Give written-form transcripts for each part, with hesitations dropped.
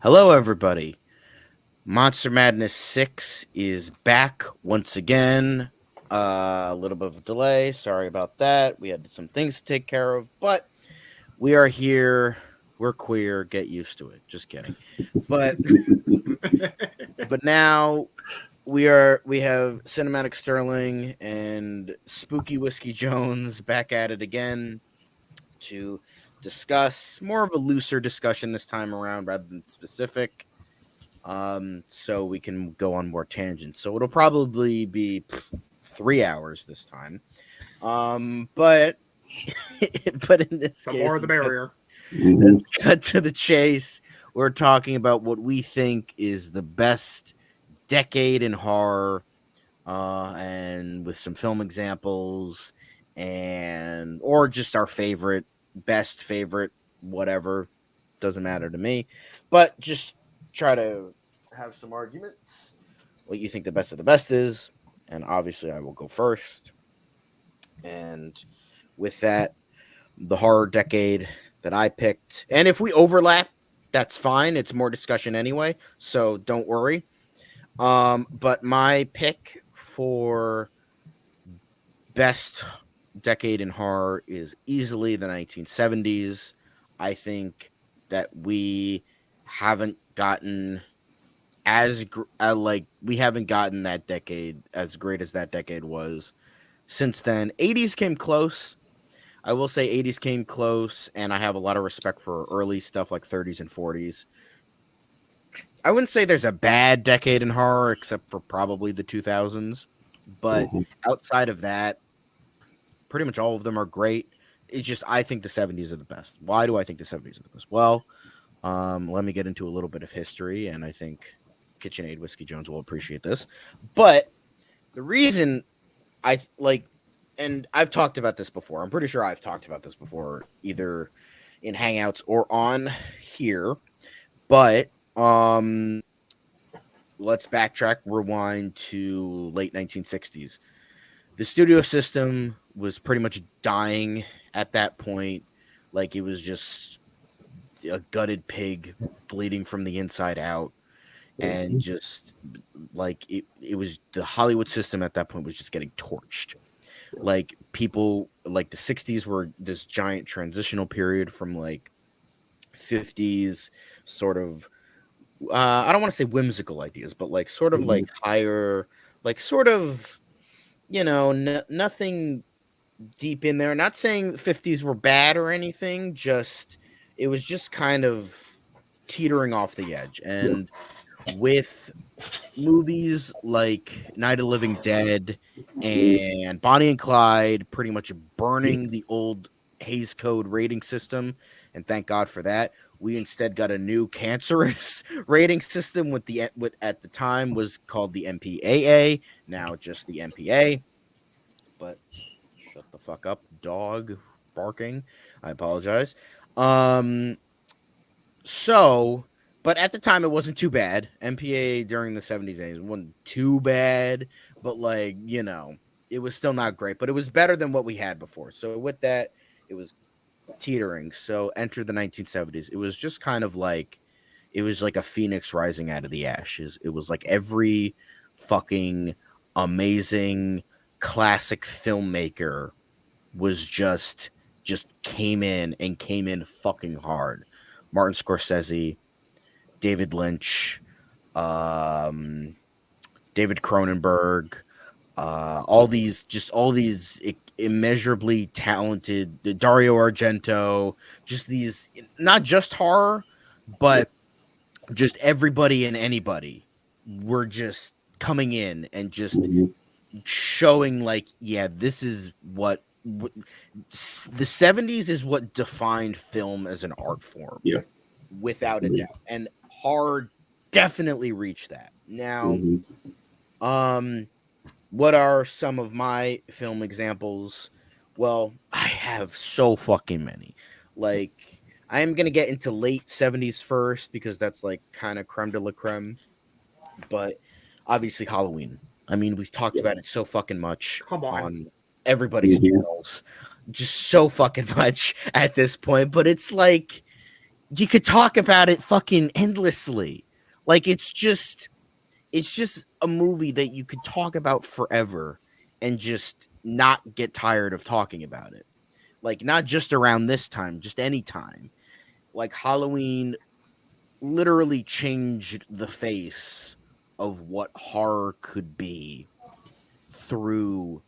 Hello, everybody. Monster Madness 6 is back once again. A little bit of a delay. Sorry about that. We had some things to take care of, but we are here. We're queer. Get used to it. Just kidding. But but now we have Cinematic Sterling and Spooky Whiskey Jones back at it again to discuss more of a looser discussion this time around rather than specific. So we can go on more tangents. So it'll probably be 3 hours this time. But but in this The case, more the barrier. let's cut to the chase. We're talking about what we think is the best decade in horror, and with some film examples, and or just our best favorite, whatever, doesn't matter to me. But just try to have some arguments. What you think the best of the best is, and obviously I will go first. And with that, the horror decade that I picked, and if we overlap, that's fine. It's more discussion anyway, so don't worry. But my pick for best decade in horror is easily the 1970s. I think that we haven't gotten we haven't gotten that decade as great as that decade was since then. 80s came close. I will say 80s came close, and I have a lot of respect for early stuff like 30s and 40s. I wouldn't say there's a bad decade in horror except for probably the 2000s, but outside of that, pretty much all of them are great. It's just I think the 70s are the best. Why do I think the 70s are the best? Well, let me get into a little bit of history, and I think KitchenAid Whiskey Jones will appreciate this. But the reason I like, and I've talked about this before. I'm pretty sure I've talked about this before, either in Hangouts or on here. But let's backtrack, rewind to late 1960s. The studio system was pretty much dying at that point. Like, it was just a gutted pig bleeding from the inside out. And just like it was, the Hollywood system at that point was just getting torched. Like, people, like, the 60s were this giant transitional period from like 50s sort of, I don't want to say whimsical ideas, but like sort of like higher, like sort of, nothing deep in there. Not saying the 50s were bad or anything, just it was just kind of teetering off the edge. And with movies like Night of the Living Dead and Bonnie and Clyde pretty much burning the old Hays Code rating system, and thank God for that, we instead got a new cancerous rating system with what at the time was called the MPAA, now just the MPA. But shut the fuck up, dog barking. I apologize. So, but at the time it wasn't too bad. MPA during the 70s and 80s wasn't too bad, but like, it was still not great, but it was better than what we had before. So with that, it was teetering. So enter the 1970s. It was just kind of like, it was like a phoenix rising out of the ashes. It was like every fucking amazing classic filmmaker was just came in fucking hard. Martin Scorsese, David Lynch, David Cronenberg, all these immeasurably talented, Dario Argento, just these, not just horror, but just everybody and anybody were just coming in and just showing like, yeah, this is what the 70s is what defined film as an art form. Yeah. Without a doubt. And horror definitely reached that. Now, what are some of my film examples? Well, I have so fucking many. Like, I am going to get into late 70s first because that's like kind of creme de la creme. But obviously Halloween. I mean, we've talked about it so fucking much on everybody's channels. Just so fucking much at this point. But it's like, you could talk about it fucking endlessly. Like it's just a movie that you could talk about forever and just not get tired of talking about it. Like not just around this time, just any time. Like Halloween literally changed the face of what horror could be through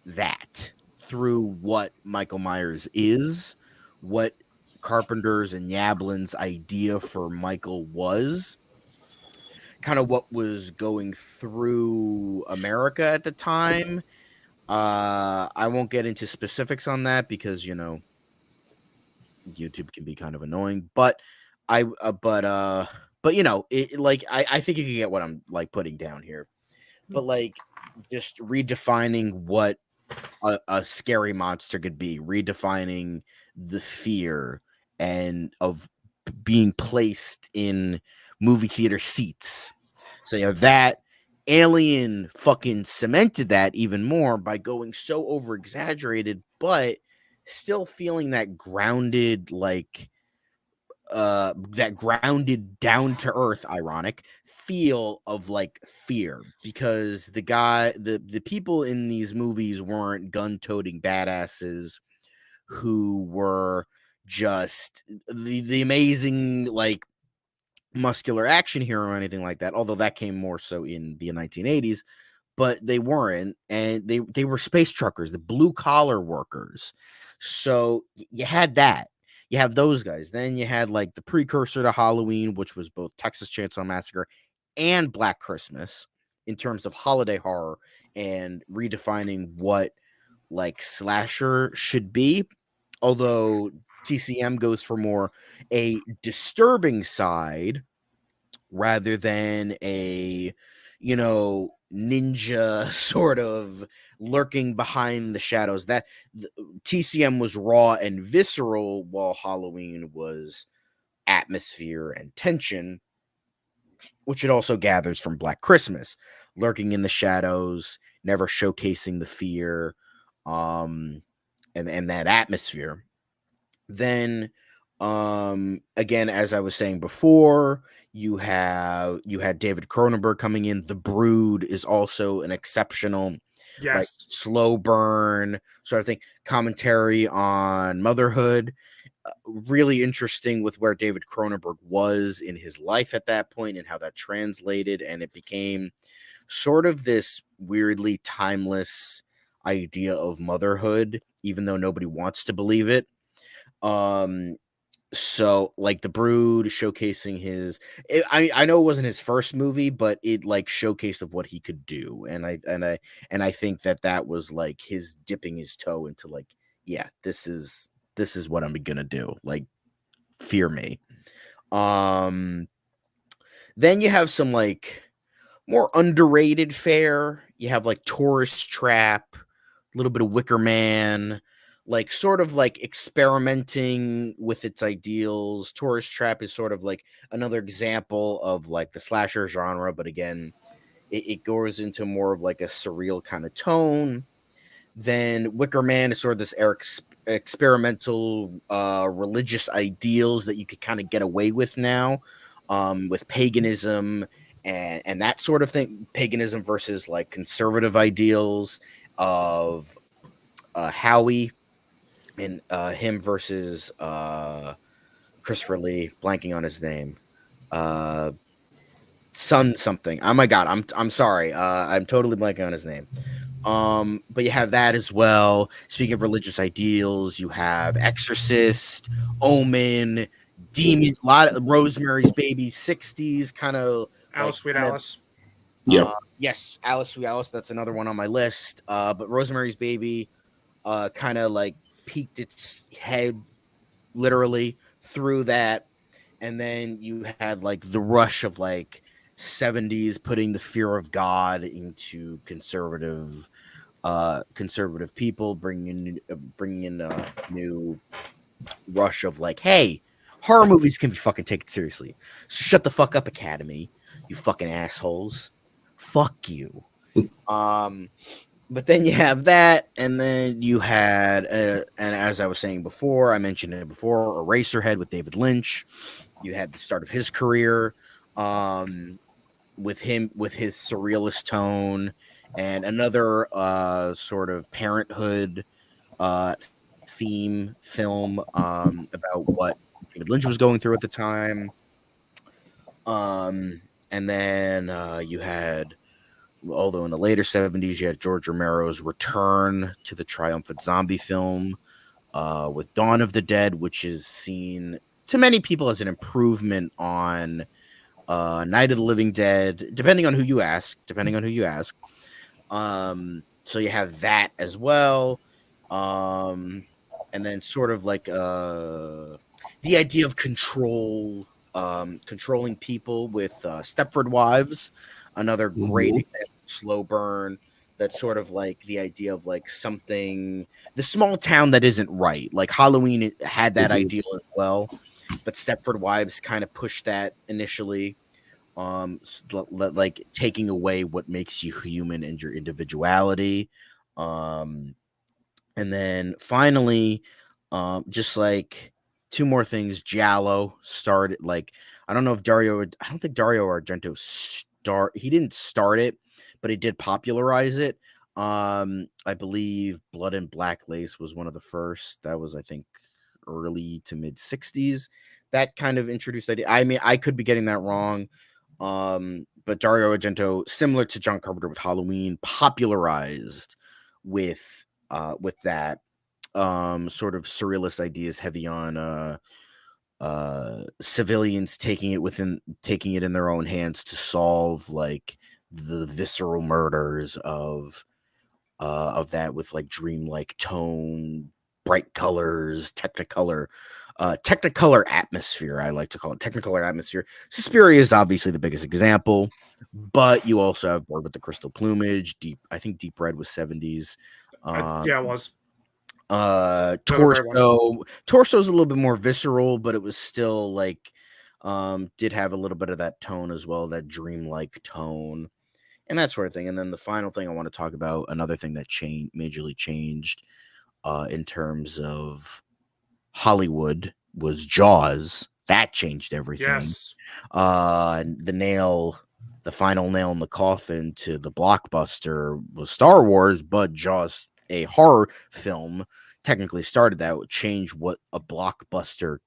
that, through what Michael Myers is, what Carpenter's and Yablin's idea for Michael was, kind of what was going through America at the time. I won't get into specifics on that because YouTube can be kind of annoying, but I but like I think you can get what I'm like putting down here. But like just redefining what a scary monster could be, redefining the fear and of being placed in movie theater seats. So you have that. Alien fucking cemented that even more by going so over exaggerated, but still feeling that grounded, like that grounded down to earth, ironic feel of like fear, because the people in these movies weren't gun-toting badasses who were just the amazing like muscular action hero or anything like that, although that came more so in the 1980s, but they weren't, and they were space truckers, the blue collar workers. So you had that. You have those guys. Then you had like the precursor to Halloween, which was both Texas Chainsaw Massacre and Black Christmas in terms of holiday horror and redefining what like slasher should be. Although TCM goes for more a disturbing side rather than a ninja sort of lurking behind the shadows. That TCM was raw and visceral, while Halloween was atmosphere and tension, which it also gathers from Black Christmas, lurking in the shadows, never showcasing the fear, and that atmosphere. Then again, as I was saying before, you had David Cronenberg coming in. The Brood is also an exceptional like Yes. slow burn sort of thing, commentary on motherhood. Really interesting with where David Cronenberg was in his life at that point and how that translated, and it became sort of this weirdly timeless idea of motherhood, even though nobody wants to believe it. um so like The Brood showcasing I know it wasn't his first movie, but it like showcased of what he could do, and I think that was like his dipping his toe into like, yeah, this is what I'm gonna do, like, fear me. um then you have some like more underrated fare. You have like Tourist Trap, a little bit of Wicker Man, like sort of like experimenting with its ideals. Tourist Trap is sort of like another example of like the slasher genre, but again, it goes into more of like a surreal kind of tone. Then Wicker Man is sort of this experimental religious ideals that you could kind of get away with now, with paganism and that sort of thing. Paganism versus like conservative ideals of Howie, and him versus Christopher Lee, blanking on his name. Uh, Son something. Oh my god, I'm sorry. I'm totally blanking on his name. But you have that as well. Speaking of religious ideals, you have Exorcist, Omen, Demon, a lot of Rosemary's Baby, 60s kind of like Alice, Sweet kind of Alice. Yep. yes, Alice Sweet Alice, that's another one on my list. But Rosemary's Baby kind of like peaked its head literally through that. And then you had like the rush of like 70s putting the fear of God into conservative people, bringing in a new rush of like, hey, horror movies can be fucking taken seriously, so shut the fuck up, Academy, you fucking assholes, fuck you. um But then you have that, and then you had, and as I was saying before, I mentioned it before, Eraserhead with David Lynch. You had the start of his career, um, with his surrealist tone, and another sort of parenthood uh, theme film about what David Lynch was going through at the time. And then you had, although in the later 70s, you had George Romero's return to the triumphant zombie film with Dawn of the Dead, which is seen to many people as an improvement on Night of the Living Dead, depending on who you ask. So you have that as well. And then sort of like the idea of controlling people with Stepford Wives, another great Mm-hmm. example, slow burn. That's sort of like the idea of like something, the small town that isn't right. Like Halloween had that Mm-hmm. ideal as well, but Stepford Wives kind of pushed that initially, like taking away what makes you human and your individuality. um and then finally, just like two more things. Giallo started, like, I don't think Dario Argento he didn't start it, but he did popularize it. I believe Blood and Black Lace was one of the first. That was, I think, early to mid 60s. That kind of introduced idea. I mean, I could be getting that wrong. But Dario Argento, similar to John Carpenter with Halloween, popularized with that sort of surrealist ideas, heavy on civilians taking it in their own hands to solve like the visceral murders of that, with like dreamlike tone, bright colors, technicolor atmosphere. I like to call it technicolor atmosphere. Suspiria is obviously the biggest example, but you also have Bird with the Crystal Plumage. I think Deep Red was 70s. Yeah, it was another great one. Torso's a little bit more visceral, but it was still like did have a little bit of that tone as well, that dreamlike tone and that sort of thing. And then the final thing I want to talk about, another thing that majorly changed in terms of Hollywood, was Jaws. That changed everything. Yes, And the final nail in the coffin to the blockbuster was Star Wars, but Jaws, a horror film, technically started that. Would change what a blockbuster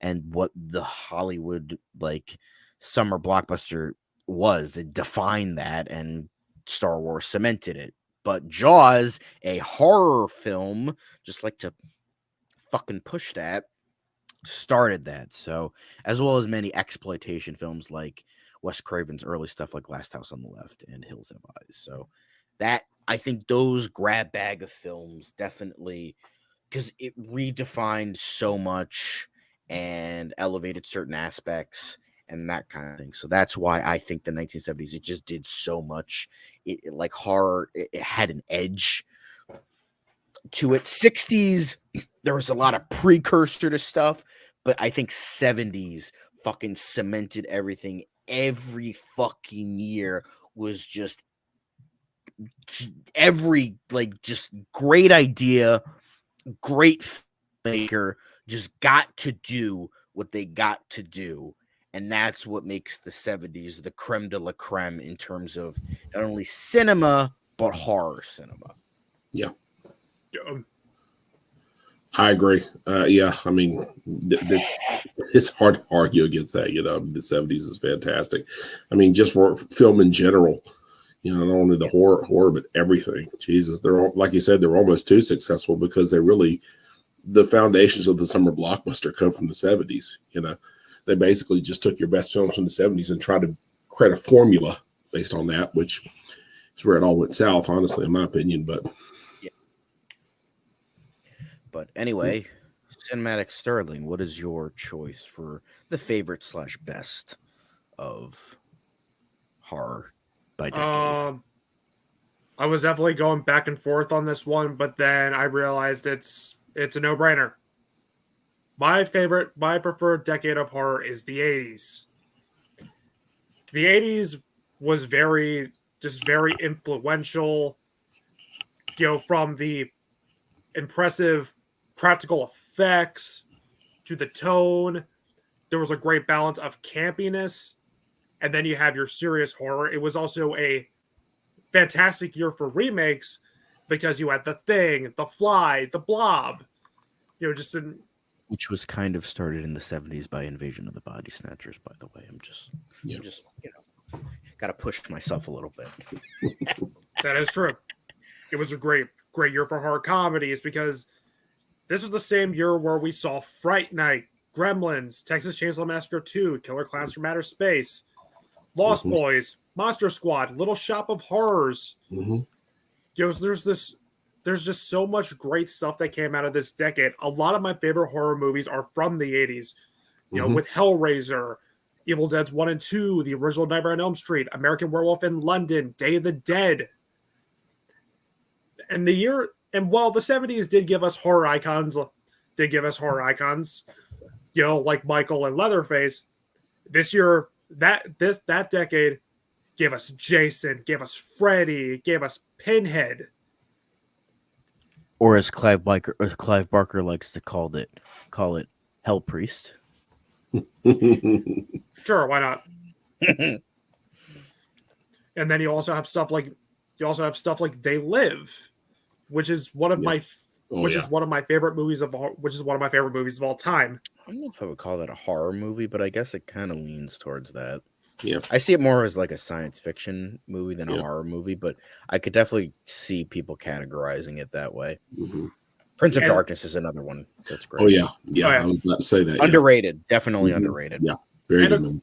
and what the Hollywood like summer blockbuster was. It defined that, and Star Wars cemented it. But Jaws, a horror film, just like to fucking push that, started that. So, as well as many exploitation films like Wes Craven's early stuff like Last House on the Left and Hills Have Eyes. So, that, I think those grab bag of films definitely, because it redefined so much and elevated certain aspects and that kind of thing. So that's why I think the 1970s, it just did so much. Like horror, it had an edge to it. 60s, there was a lot of precursor to stuff, but I think 70s fucking cemented everything. Every fucking year was just every like just great idea, great maker just got to do what they got to do. And that's what makes the 70s the creme de la creme in terms of not only cinema, but horror cinema. Yeah, Um, I agree. Yeah, I mean, it's hard to argue against that. The '70s is fantastic. I mean, just for film in general, not only the horror, but everything. Jesus, they're all, like you said, they're almost too successful because they really, the foundations of the summer blockbuster come from the '70s. They basically just took your best films from the '70s and tried to create a formula based on that, which is where it all went south, honestly, in my opinion. But Yeah. But anyway, Cinematic Sterling, what is your choice for the favorite slash best of horror by decade? um, I was definitely going back and forth on this one, but then I realized it's a no brainer. My preferred decade of horror is the '80s. The '80s was very influential. from the impressive practical effects to the tone. There was a great balance of campiness, and then you have your serious horror. It was also a fantastic year for remakes because you had The Thing, The Fly, The Blob. Just in which was kind of started in the 70s by Invasion of the Body Snatchers, by the way. I'm just got to push myself a little bit. That is true. It was a great year for horror comedies because this was the same year where we saw Fright Night, Gremlins, Texas Chainsaw Massacre 2, Killer Clowns from Outer Space, Lost Boys, Monster Squad, Little Shop of Horrors. There's just so much great stuff that came out of this decade. A lot of my favorite horror movies are from the 80s. With Hellraiser, Evil Dead 1 and 2, the original Nightmare on Elm Street, American Werewolf in London, Day of the Dead. And while the 70s did give us horror icons, like Michael and Leatherface, this year, that decade gave us Jason, gave us Freddy, gave us Pinhead. Or as Clive Barker likes to call it Hell Priest. Sure, why not? And then you also have stuff like They Live, which is one of my favorite movies of all time. I don't know if I would call that a horror movie, but I guess it kind of leans towards that. Yeah, I see it more as like a science fiction movie than a horror movie, but I could definitely see people categorizing it that way. Prince of Darkness is another one that's great. Oh yeah. I was about to say that. Underrated, definitely underrated. Yeah, very good. Man.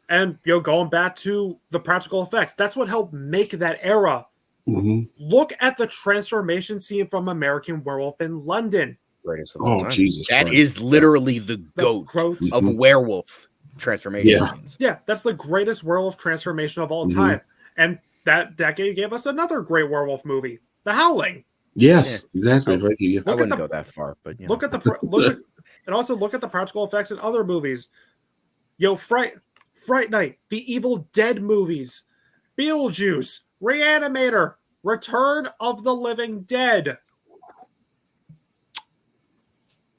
And going back to the practical effects, that's what helped make that era. Look at the transformation scene from American Werewolf in London. Greatest of all time. Jesus! That Christ. is literally the goat of werewolf transformation scenes. Yeah, that's the greatest werewolf transformation of all time. And that decade gave us another great werewolf movie, The Howling. Yes, exactly. I wouldn't go that far, but look at and also look at the practical effects in other movies. Fright Night, the Evil Dead movies, Beetlejuice, Reanimator, Return of the Living Dead.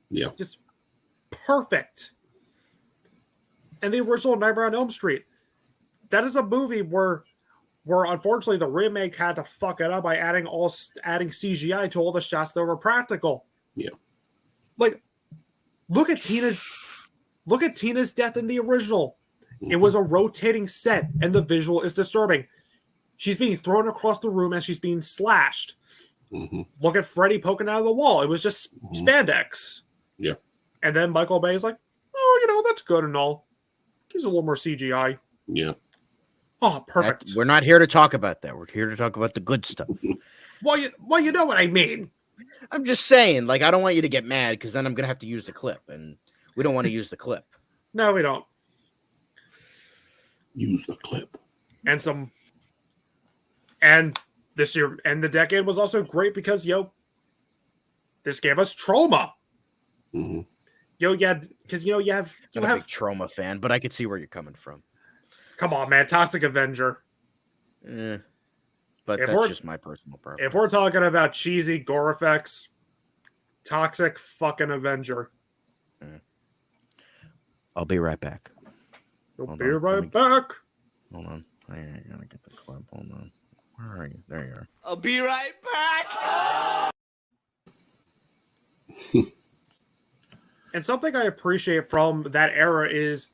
Yeah, just perfect. And the original Nightmare on Elm Street. That is a movie where unfortunately the remake had to fuck it up by adding CGI to all the shots that were practical. Yeah. Like, look at Tina's death in the original. It was a rotating set, and the visual is disturbing. She's being thrown across the room as she's being slashed. Look at Freddy poking out of the wall. It was just spandex. Yeah. And then Michael Bay's like, oh, that's good and all. He's a little more CGI. Yeah. Oh, perfect. We're not here to talk about that. We're here to talk about the good stuff. Well, you know what I mean. I'm just saying, like, I don't want you to get mad because then I'm going to have to use the clip, and we don't want to use the clip. No, we don't. Use the clip. And this year, and the decade was also great because, this gave us Trauma. Because, you have... I'm a big Trauma fan, but I could see where you're coming from. Come on, man. Toxic Avenger. But that's just my personal preference. If we're talking about cheesy gore effects, Toxic fucking Avenger. I'll be right back. You'll be right back. Hold on. I gotta get the clip. Hold on. Where are you? There you are. I'll be right back. And something I appreciate from that era is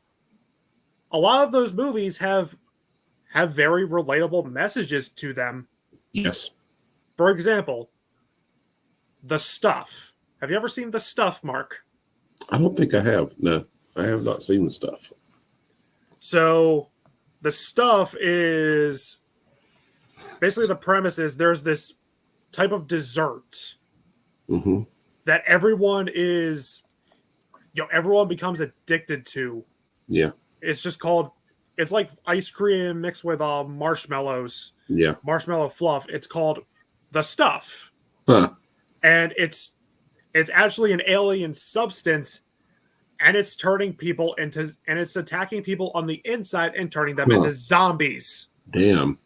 a lot of those movies have very relatable messages to them. Yes. For example, The Stuff. Have you ever seen The Stuff, Mark? I don't think I have. No, I have not seen The Stuff. So, The Stuff is basically the premise is there's this type of dessert that everyone becomes addicted to. Yeah. It's like ice cream mixed with marshmallows. Yeah. Marshmallow fluff. It's called The Stuff. Huh. And it's actually an alien substance, and it's attacking people on the inside and turning them into zombies. Damn.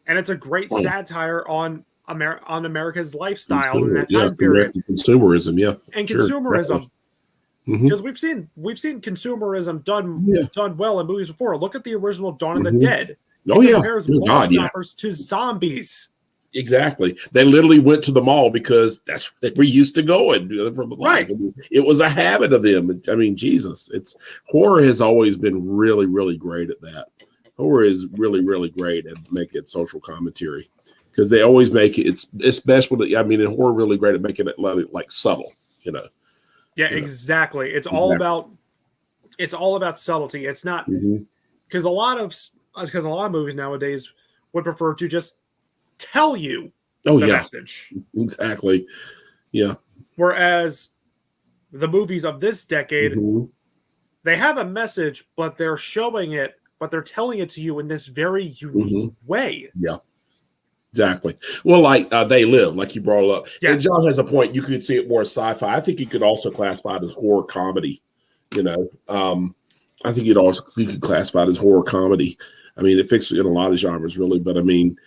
And it's a great satire on on America's lifestyle in that yeah, time period. consumerism, yeah, And sure, consumerism. Mhm. Because we've seen consumerism done well in movies before. Look at the original Dawn of the Mhm. Dead. Oh It yeah, compares oh, mall God, yeah, shoppers to zombies. exactly. They literally went to the mall because that's where we used to go and from life. Right. I mean, it was a habit of them. I mean, Jesus, horror has always been really, really great at that. Horror is really, really great at making social commentary because they always make it. It's best with it. I mean, horror really great at making it like subtle. Yeah, You know. exactly. It's all about subtlety. It's not Mhm. because a lot of movies nowadays would prefer to just tell you Oh the yeah, message. exactly. Yeah. Whereas the movies of this decade, Mhm. they have a message, but they're showing it, but they're telling it to you in this very unique way. Yeah. Exactly. Well, like They Live, like you brought up. Yes. And John has a point. You could see it more sci-fi. I think you could also classify it as horror comedy. I think you could classify it as horror comedy. I mean, it fits in a lot of genres, really. But I mean,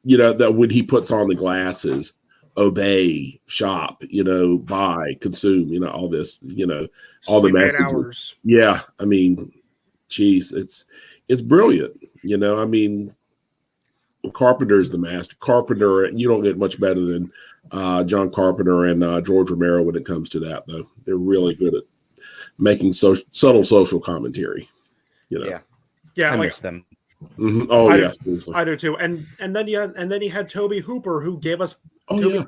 that when he puts on the glasses, obey, shop, buy, consume, all this, all the Sleep 8 messages. hours. Yeah. I mean, geez, it's brilliant. I mean, Carpenter is the master. Carpenter, you don't get much better than John Carpenter and George Romero when it comes to that, though. They're really good at making subtle social commentary. Yeah, Yeah, I like miss them. Mhm. Oh I yeah, do- seriously. I do too. And then you had Toby Hooper who gave us Oh yeah.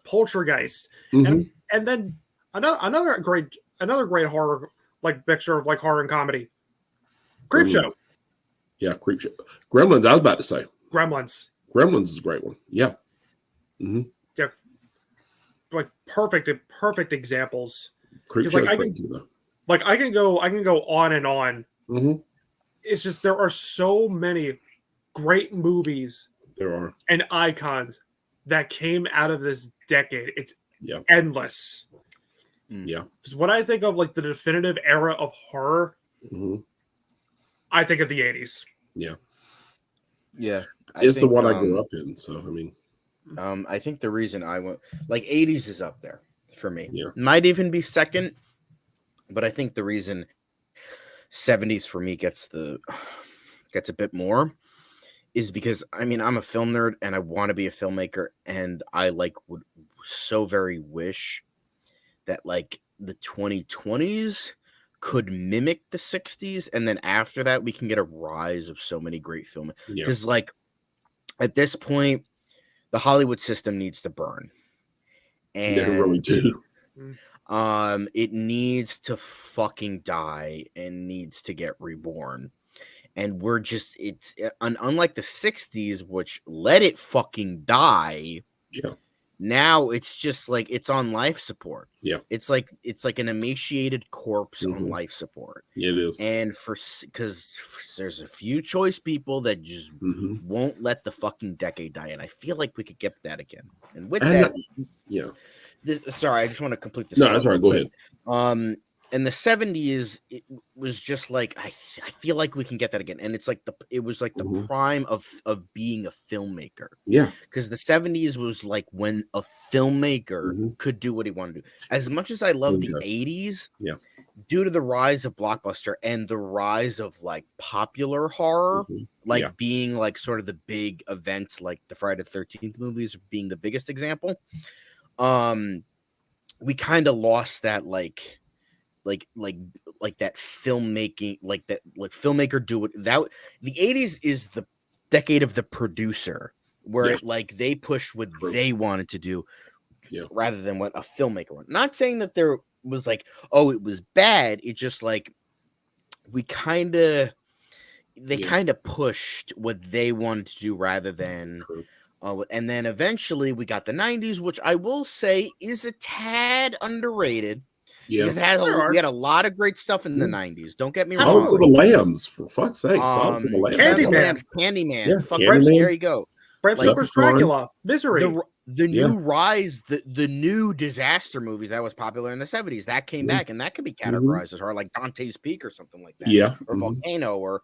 Poltergeist. Mhm. And then another great horror like mixture of like horror and comedy. Creepshow. Gremlins. Yeah, Creepshow. Gremlins. I was about to say Gremlins. Gremlins is a great one. Yeah. Mm-hmm. Yeah. Like perfect examples. Creepshow's like, great too, though. Like I can go on and on. Mm-hmm. It's just there are so many great movies There are. and icons that came out of this decade. It's endless. Yeah. Because when I think of like the definitive era of horror, I think of the 80s. Yeah. Yeah. It's the one I grew up in. So, I mean. I think the reason I went, like 80s is up there for me. Yeah. Might even be second, but I think the reason 70s for me gets a bit more is because, I mean, I'm a film nerd and I want to be a filmmaker, and I would so very wish that like the 2020s could mimic the 60s, and then after that we can get a rise of so many great films. Because like at this point, the Hollywood system needs to burn, and they really do. It needs to fucking die and needs to get reborn. And we're just, unlike the 60s, which let it fucking die. Yeah. Now it's just like it's on life support. Yeah. It's like an emaciated corpse on life support. Yeah, it is. And because there's a few choice people that just won't let the fucking decade die. And I feel like we could get that again. And with that, sorry, I just want to complete this. No, that's right. Go ahead. In the 70s, it was just like I feel like we can get that again, and it's like the prime of being a filmmaker. Yeah, because the 70s was like when a filmmaker could do what he wanted to do. As much as I love the 80s, due to the rise of blockbuster and the rise of like popular horror, being like sort of the big event, like the Friday the 13th movies being the biggest example, we kind of lost that like that filmmaking, like filmmaker do it. That the 80s is the decade of the producer, where they pushed what they wanted to do rather than what a filmmaker wanted. Not saying that there was like, oh, it was bad. It just like they kind of pushed what they wanted to do rather than and then eventually we got the 90s, which I will say is a tad underrated. Yeah, because we had a lot of great stuff in the 90s. Don't get me wrong. Silence of the Lambs, for fuck's sake. Silence of the Lambs. Candyman. Candyman. Yeah, Candyman. There you go. Bram Stoker's Dracula. Misery. the new rise, the new disaster movies that was popular in the 70s that came back, and that could be categorized as horror, like Dante's Peak or something like that. Or Volcano, or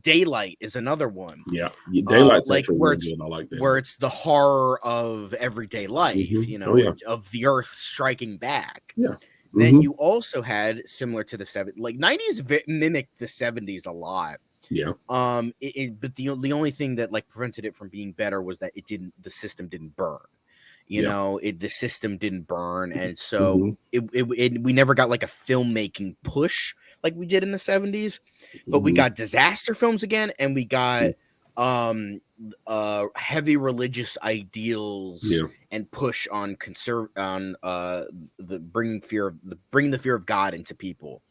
Daylight is another one. Daylight's like actually where really good. I like that. Where it's the horror of everyday life, you know, of the earth striking back. Then you also had, similar to the 70s, like 90s mimicked the 70s a lot. But the only thing that like prevented it from being better was that the system didn't burn. You know, the system didn't burn, and so we never got like a filmmaking push like we did in the 70s. But we got disaster films again, and we got heavy religious ideals and push on the bringing the fear of God into people.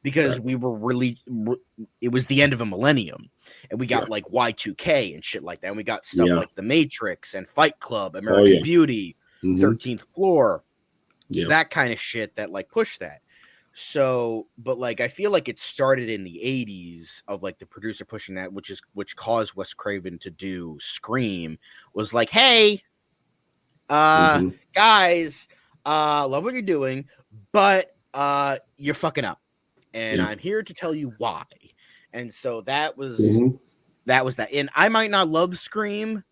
Because we were really, it was the end of a millennium, and we got like Y2K and shit like that, and we got stuff like The Matrix and Fight Club, American Beauty, 13th Floor, that kind of shit that like pushed that. So, but like I feel like it started in the 80s of like the producer pushing that, which caused Wes Craven to do Scream, was like, hey, guys, love what you're doing, but you're fucking up, and I'm here to tell you why. And so that was that. And I might not love Scream,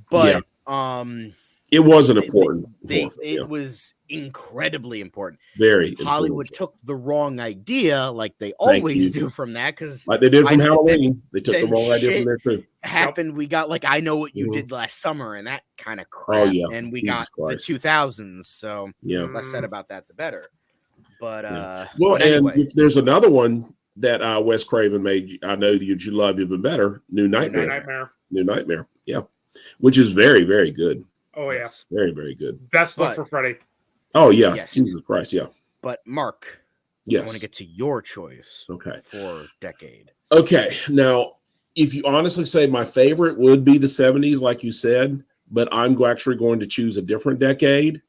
but it wasn't important. It was incredibly important. Very. Hollywood took the wrong idea, like they always do from that, because like they did from Halloween. They took the wrong idea from there too. Happened. We got like I Know What You Did Last Summer, and that kind of crap. And we got the 2000s. So less said about that, the better. But well, anyway. and if there's another one that Wes Craven made, I know that you love even better. New Nightmare. New Nightmare. Yeah, which is very, very good. Oh yeah, very, very good. Best look for Freddy. Oh yeah, Jesus Christ, yeah. But Mark, I want to get to your choice. For decade. Okay, now if you honestly say my favorite would be the 70s, like you said, but I'm actually going to choose a different decade.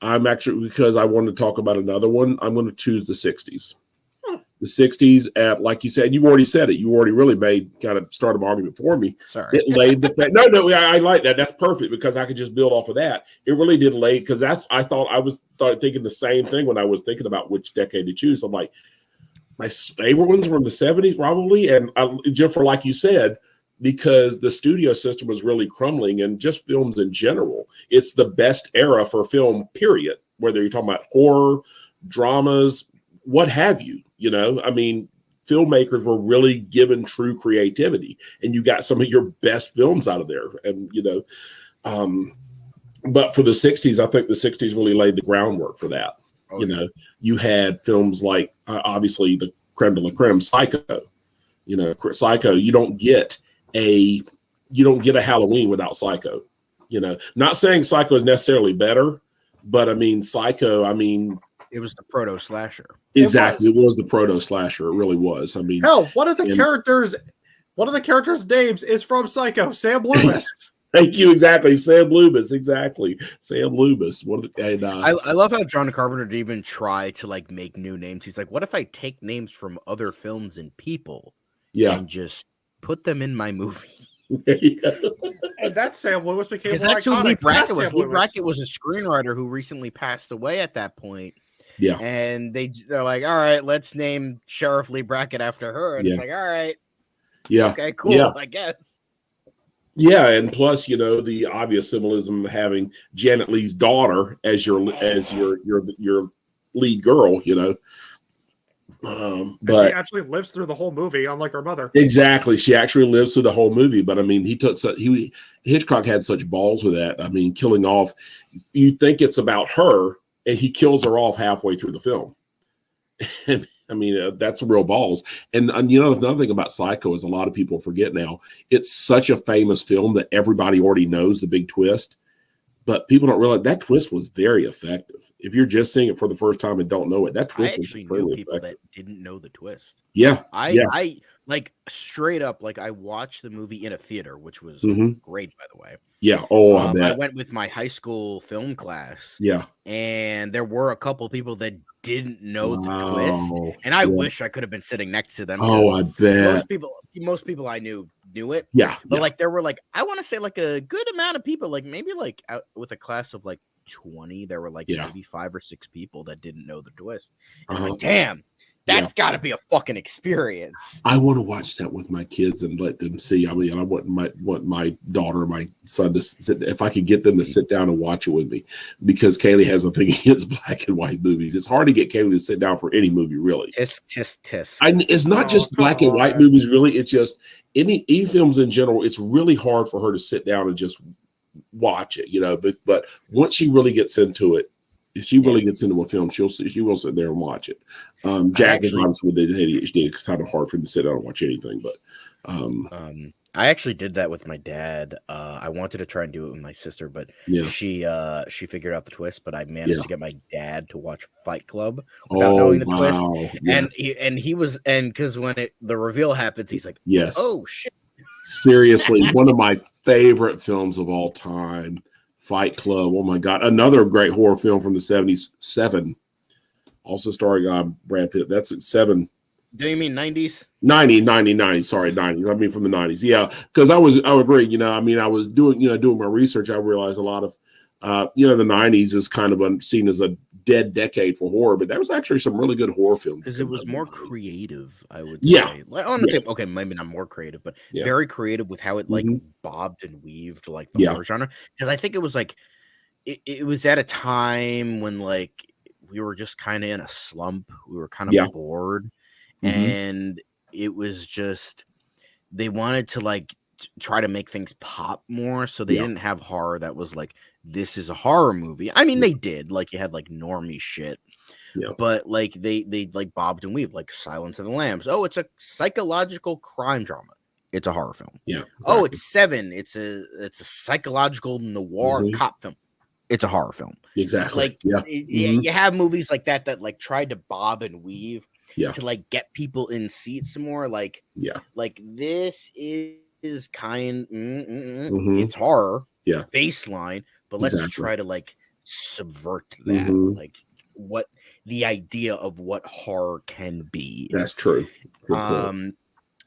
I'm actually, because I want to talk about another one, I'm going to choose the 60s. The 60s, at like you said, you've already said it. You already really made kind of start an argument for me. Sorry, it laid the fact. No, I like that. That's perfect because I could just build off of that. It really did lay, because that's I started thinking the same thing when I was thinking about which decade to choose. I'm like, my favorite ones were in the 70s probably, and just for like you said, because the studio system was really crumbling, and just films in general, it's the best era for film. Period. Whether you're talking about horror, dramas, what have you. You know, I mean, filmmakers were really given true creativity, and you got some of your best films out of there. And, you know, but for the 60s, I think the 60s really laid the groundwork for that. You know, you had films like, obviously, the creme de la creme, Psycho. You know, Psycho, you don't get a Halloween without Psycho. You know, not saying Psycho is necessarily better, but I mean, Psycho, it was the proto slasher. Exactly. It was the proto slasher. It really was. I mean, hell, one of the characters' names is from Psycho, Sam Loomis. Thank you. Exactly. Sam Loomis. Exactly. Sam Loomis. I love how John Carpenter didn't even try to like make new names. He's like, what if I take names from other films and people and just put them in my movie? There you go. And that Sam Loomis became because that's who Lee Brackett was. Lee Brackett was a screenwriter who recently passed away at that point. Yeah. And they're like, all right, let's name Sheriff Lee Brackett after her. And it's like, all right. Yeah. Okay, cool, I guess. Yeah, and plus, you know, the obvious symbolism of having Janet Leigh's daughter as your lead girl, you know. But she actually lives through the whole movie, unlike her mother. Exactly. She actually lives through the whole movie. But I mean, Hitchcock had such balls with that. I mean, killing off, you think it's about her, and he kills her off halfway through the film. And I mean, that's real balls. And you know, another thing about Psycho is a lot of people forget now. It's such a famous film that everybody already knows the big twist, but people don't realize that twist was very effective. If you're just seeing it for the first time and don't know it, that twist was extremely people effective. that didn't know the twist. Yeah, I like straight up, like I watched the movie in a theater, which was great, by the way. Yeah. Oh, I went with my high school film class. Yeah. And there were a couple people that didn't know the twist, and I wish I could have been sitting next to them. Oh, I bet most people I knew knew it. Yeah. But like there were like I want to say like a good amount of people, like maybe like out with a class of like 20, there were like maybe 5 or 6 people that didn't know the twist. And I'm like, damn, that's got to be a fucking experience. I want to watch that with my kids and let them see. I mean, I want my daughter, my son to sit. If I could get them to sit down and watch it with me, because Kaylee has a thing against black and white movies. It's hard to get Kaylee to sit down for any movie, really. Tisk. It's not just black and white movies, really. It's just any films in general. It's really hard for her to sit down and just watch it, you know. But once she really gets into it, if she really gets into a film, she will sit there and watch it. Jack is honest with the ADHD. It's kind of hard for him to sit down and watch anything. But I actually did that with my dad. I wanted to try and do it with my sister, but she figured out the twist. But I managed to get my dad to watch Fight Club without knowing the twist. Yes. And he was because when the reveal happens, he's like, "Yes, oh shit!" Seriously, one of my favorite films of all time. Fight Club. Oh my God. Another great horror film from the 70s, Seven. Also starring Brad Pitt. That's at 7. Do you mean 90s? 90. Sorry, 90s. I mean from the 90s. Yeah. Because I would agree, you know, I mean, I was doing my research. I realized a lot of, the 90s is kind of seen as a dead decade for horror, but there was actually some really good horror films. Because it was more creative, I would say. Okay, maybe not more creative, but very creative with how it like bobbed and weaved like the horror genre. Because I think it was like it was at a time when like we were just kind of in a slump. We were kind of bored, and it was just they wanted to like try to make things pop more, so they didn't have horror that was like this is a horror movie. I mean, they did, like you had like normie shit, but like they like bobbed and weaved, like Silence of the Lambs. Oh, it's a psychological crime drama. It's a horror film. Yeah. Exactly. Oh, it's Seven. It's a psychological noir cop film. It's a horror film. Exactly. Like you have movies like that like tried to bob and weave to like get people in seats more. Like this is kind it's horror baseline, but let's try to like subvert that like what the idea of what horror can be. That's true.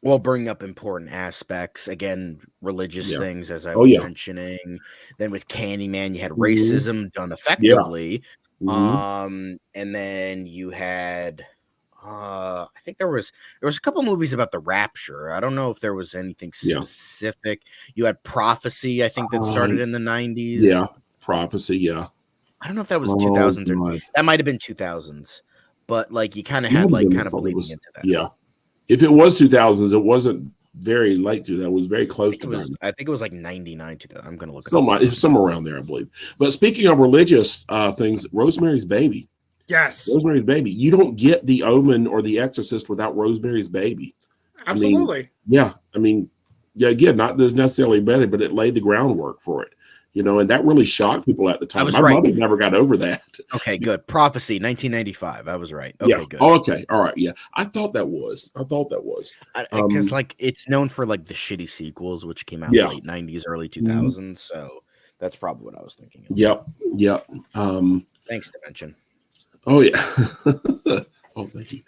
Well, bring up important aspects again, religious things as I was mentioning. Then with Candyman, you had racism done effectively. And then you had I think there was a couple movies about the rapture. I don't know if there was anything specific. You had Prophecy, I think that started in the 90s. Yeah, Prophecy, I don't know if that was 2000s or that might have been 2000s. But like you kind of had like kind of bleeding into that. Yeah. If it was 2000s, it wasn't very late to that. It was very close to that. I think it was like 99 to that. I'm going to look at somewhere around there, I believe. But speaking of religious things, Rosemary's Baby. Yes. Rosemary's Baby. You don't get The Omen or The Exorcist without Rosemary's Baby. Absolutely. I mean, again, not necessarily better, but it laid the groundwork for it. You know, and that really shocked people at the time. My mother never got over that. Okay, good. Prophecy, 1995. I was right. Okay, good. Okay, all right. Yeah, I thought that was. Because like it's known for like the shitty sequels, which came out in the late 90s, early 2000s. So that's probably what I was thinking of. Yep. Thanks, Dimension. Oh yeah. Oh, thank you.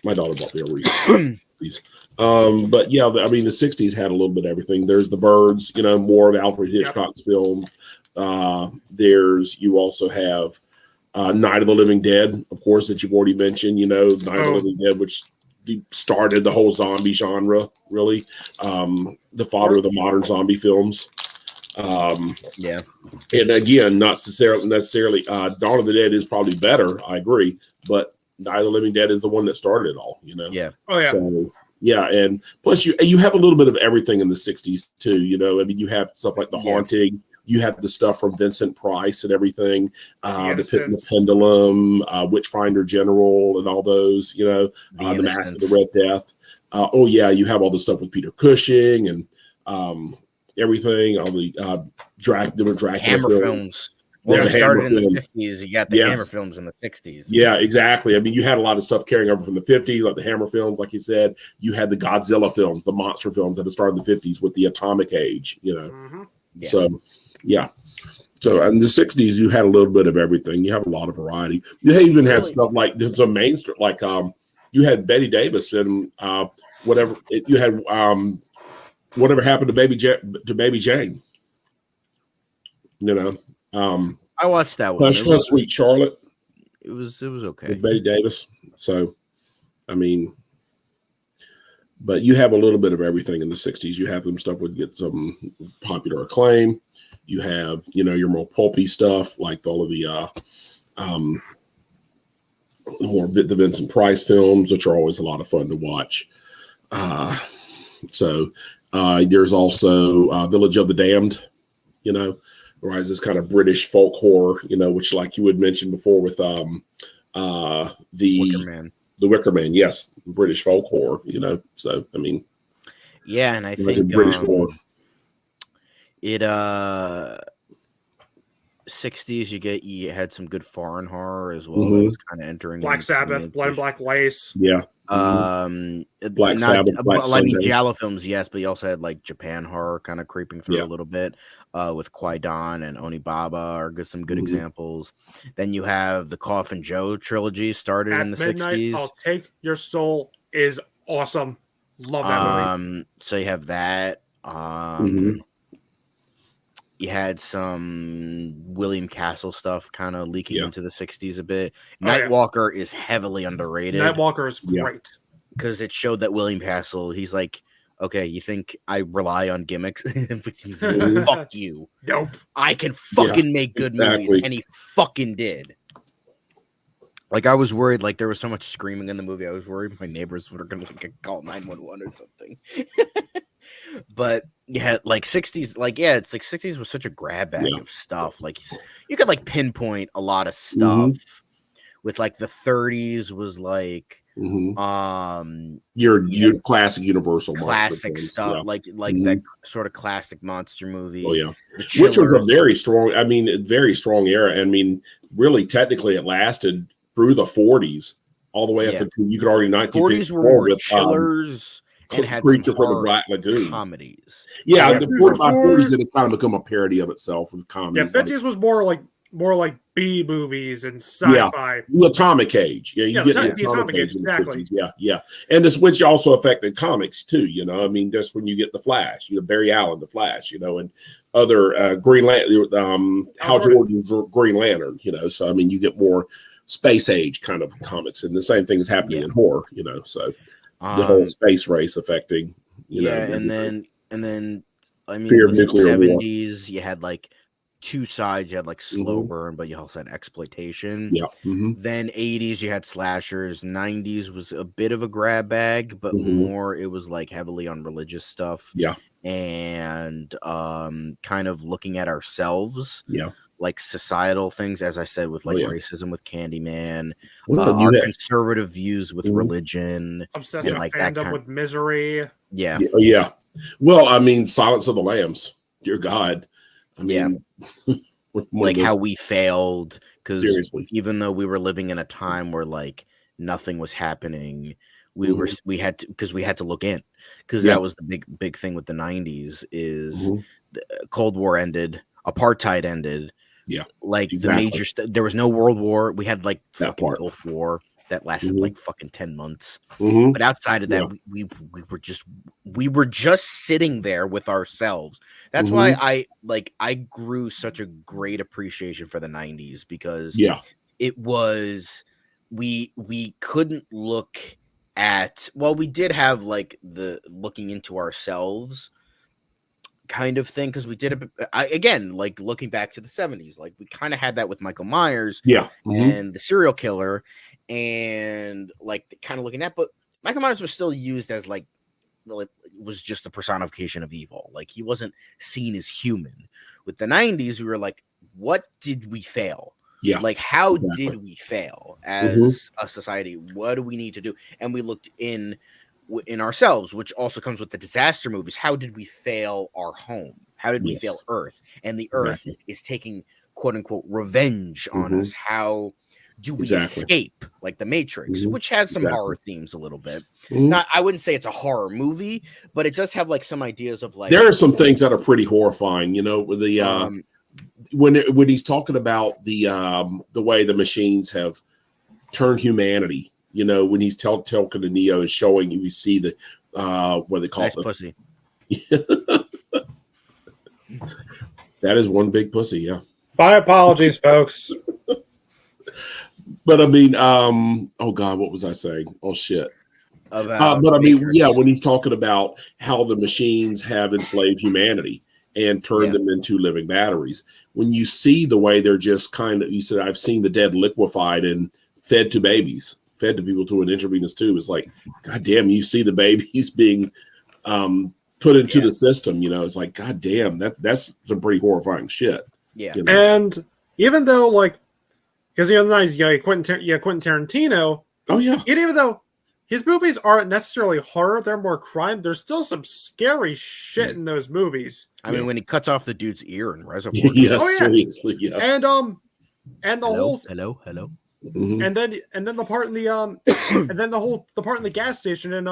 My daughter bought me a wreath. Please. But yeah, I mean, the 60s had a little bit of everything. There's The Birds, you know, more of Alfred Hitchcock's film. You also have Night of the Living Dead, of course, that you've already mentioned, you know, Night of the Living Dead, which started the whole zombie genre, really. The father of the modern zombie films. And again, not necessarily Dawn of the Dead is probably better, I agree, but Night of the Living Dead is the one that started it all, you know? Yeah. Oh, yeah. So, and plus you have a little bit of everything in the 60s, too, you know? I mean, you have stuff like The Haunting. You have the stuff from Vincent Price and everything, the Pendulum, Witchfinder General and all those, you know, The Mask of the Red Death. You have all the stuff with Peter Cushing and everything, all the Dracula Hammer films. Well, they started in the 50s. You got the Hammer films in the 60s. Yeah, exactly. I mean, you had a lot of stuff carrying over from the 50s, like the Hammer films, like you said. You had the Godzilla films, the monster films that had started in the 50s with the Atomic Age, you know. So, So in the 60s, you had a little bit of everything. You have a lot of variety. You even had stuff like the mainstream, like you had Betty Davis and whatever. You had whatever happened to Baby Jane? You know, I watched that one. Hush, Hush, Sweet Charlotte. It was okay. With Betty Davis. So, I mean, but you have a little bit of everything in the 60s. You have some stuff would get some popular acclaim. You have, your more pulpy stuff, like all of the more the Vincent Price films, which are always a lot of fun to watch. So there's also Village of the Damned, whereas this kind of British folk horror, which, like you had mentioned before, with the Wicker Man, yes, British folk horror, So I mean, yeah, and I think British horror. It 60s, you had some good foreign horror as well. That was kind of entering Black Sabbath, Blood and Black Lace. Yeah. Black Sabbath, Black Sunday. Giallo films, yes, but you also had like Japan horror kind of creeping through a little bit, with Kwai-Dan and Onibaba are some good examples. Then you have the Coffin Joe trilogy started in the Midnight, 60s. I'll Take Your Soul is awesome. Love that movie. So you have that. You had some William Castle stuff kind of leaking into the 60s a bit. Nightwalker is heavily underrated. Nightwalker is great. Because it showed that William Castle, he's like, okay, you think I rely on gimmicks? Fuck you. Nope. I can fucking make good movies. And he fucking did. Like, I was worried, like, there was so much screaming in the movie. I was worried my neighbors were going to call 911 or something. But yeah, like 60s, it's like 60s was such a grab bag of stuff. Like, you could like pinpoint a lot of stuff. With like the 30s was like your classic Universal classic stuff, like that sort of classic monster movie. Oh yeah, which was a very strong era. I mean, really, technically, it lasted through the 40s all the way up to, you could argue, 1954 were more with chillers. And had Creature from the Black Lagoon comedies. Yeah, the 40s it had kind of become a parody of itself with comedies. Yeah, 50s was more like B movies and sci-fi. The Atomic Age. Yeah, you get the Atomic Age in the 50s. Yeah. And this, which also affected comics too, I mean, just when you get the Flash, Barry Allen, the Flash, and other Green Lantern, Hal Jordan's Green Lantern, so I mean, you get more space age kind of comics, and the same thing is happening in horror, so the whole space race affecting, and then I mean, fear of nuclear 70s, you had like two sides. You had like slow burn, but you also had exploitation. Yeah. Then 80s, you had slashers. 90s was a bit of a grab bag, but more it was like heavily on religious stuff. Yeah. And kind of looking at ourselves. Yeah. Like societal things, as I said, with like racism with Candyman, our conservative views with religion, obsessive like fandom with Misery. Yeah. Well, I mean, Silence of the Lambs. Dear God. I mean, like how we failed, because seriously, even though we were living in a time where like nothing was happening, we had to look in, because that was the big thing with the 90s is the Cold War ended, apartheid ended. Yeah, like the major there was no World War. We had like fucking Gulf War that lasted like fucking 10 months. But outside of that, we were just sitting there with ourselves. That's why I grew such a great appreciation for the 90s, because it was we couldn't look at, well, we did have like the looking into ourselves kind of thing, because we did again, like looking back to the 70s, like we kind of had that with Michael Myers and the serial killer, and like kind of looking at, but Michael Myers was still used as like was just the personification of evil. Like he wasn't seen as human. With the 90s, we were like, what did we fail? Yeah, like how did we fail as a society? What do we need to do? And we looked in ourselves, which also comes with the disaster movies. How did we fail our home? How did we fail Earth? And the Earth is taking quote unquote revenge on us. How do we escape, like the Matrix, which has some horror themes a little bit. Not, I wouldn't say it's a horror movie, but it does have like some ideas of like, there are some things that are pretty horrifying, with the when he's talking about the way the machines have turned humanity. When he's talking to Neo and showing you see the what they call nice it, pussy. That is one big pussy, yeah. My apologies, folks. But I mean, oh God, what was I saying? Oh shit. About But I mean, makers. yeah, when he's talking about how the machines have enslaved humanity and turned them into living batteries, when you see the way they're just kind of, you said, I've seen the dead liquefied and fed to babies, fed to people through an intravenous tube. It's like, God damn, you see the babies being put into the system. You know, it's like, God damn, that's some pretty horrifying shit. Yeah. You know? And even though, like, because the other night, Quentin Tarantino. Oh yeah. Even though his movies aren't necessarily horror, they're more crime. There's still some scary shit in those movies. I mean, when he cuts off the dude's ear in Reservoir. Yes, seriously, yeah. And the whole hello. Mm-hmm. and then the part in the and then the part in the gas station and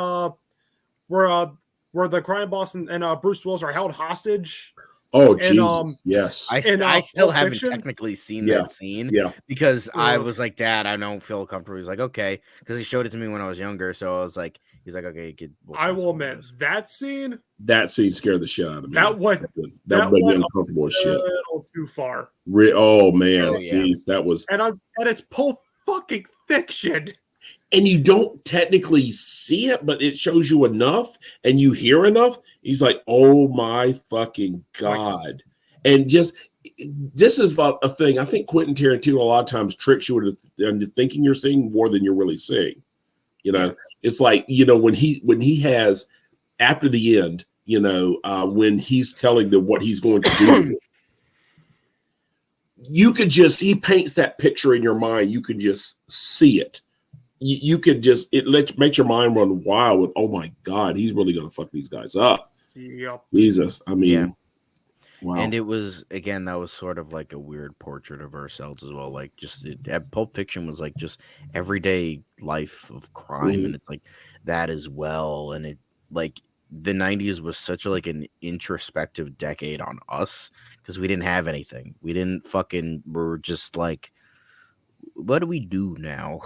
where the crime boss and Bruce Willis are held hostage. Oh, and, Jesus. Yes. I still haven't technically seen that scene. Yeah. Because I was like, Dad, I don't feel comfortable. He's like, okay. Because he showed it to me when I was younger. So I was like, he's like, okay, kid. I will admit, that scene scared the shit out of me. That made me uncomfortable as shit. A little too far. Oh, man. Oh, yeah. Jeez, that was. And it's Pulp fucking Fiction. And you don't technically see it, but it shows you enough and you hear enough. He's like, oh my fucking God. And just, this is a thing. I think Quentin Tarantino a lot of times tricks you into thinking you're seeing more than you're really seeing. You know, it's like, you know, when he has, after the end, you know, when he's telling them what he's going to do, you could just, he paints that picture in your mind. You can just see it. You could just, makes your mind run wild with, oh my God, he's really going to fuck these guys up. Yep. Jesus. I mean, wow. And it was, again, that was sort of like a weird portrait of ourselves as well. Like, just Pulp Fiction was like just everyday life of crime. And it's like that as well. And it, like, the 90s was such like an introspective decade on us because we didn't have anything. We're just like, what do we do now?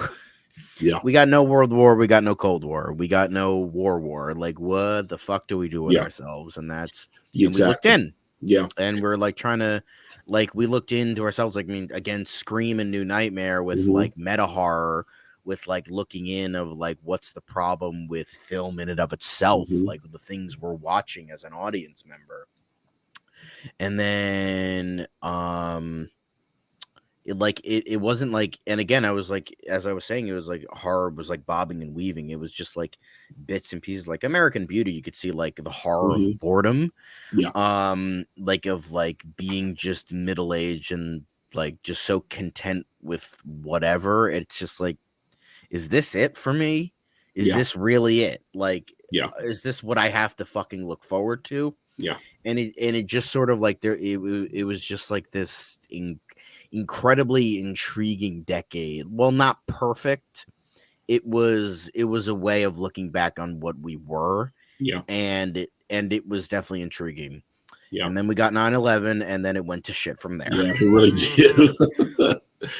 Yeah. We got no World War. We got no Cold War. We got no war. Like, what the fuck do we do with ourselves? And that's, and we looked in. Yeah. And we're like trying to, like, we looked into ourselves. Like, I mean, again, Scream and New Nightmare with like meta horror, with like looking in of like, what's the problem with film in and of itself? Like the things we're watching as an audience member. And then, it wasn't like, and again, I was like, as I was saying, it was like horror was like bobbing and weaving. It was just like bits and pieces, like American Beauty. You could see like the horror of boredom, like of like being just middle aged and like just so content with whatever. It's just like, is this it for me? Is this really it? Like, is this what I have to fucking look forward to? Yeah. And it just sort of like it was just like this incredibly intriguing decade. Well, not perfect. It was a way of looking back on what we were. Yeah. And it was definitely intriguing. Yeah. And then we got 9/11 and then it went to shit from there. Yeah, it really did.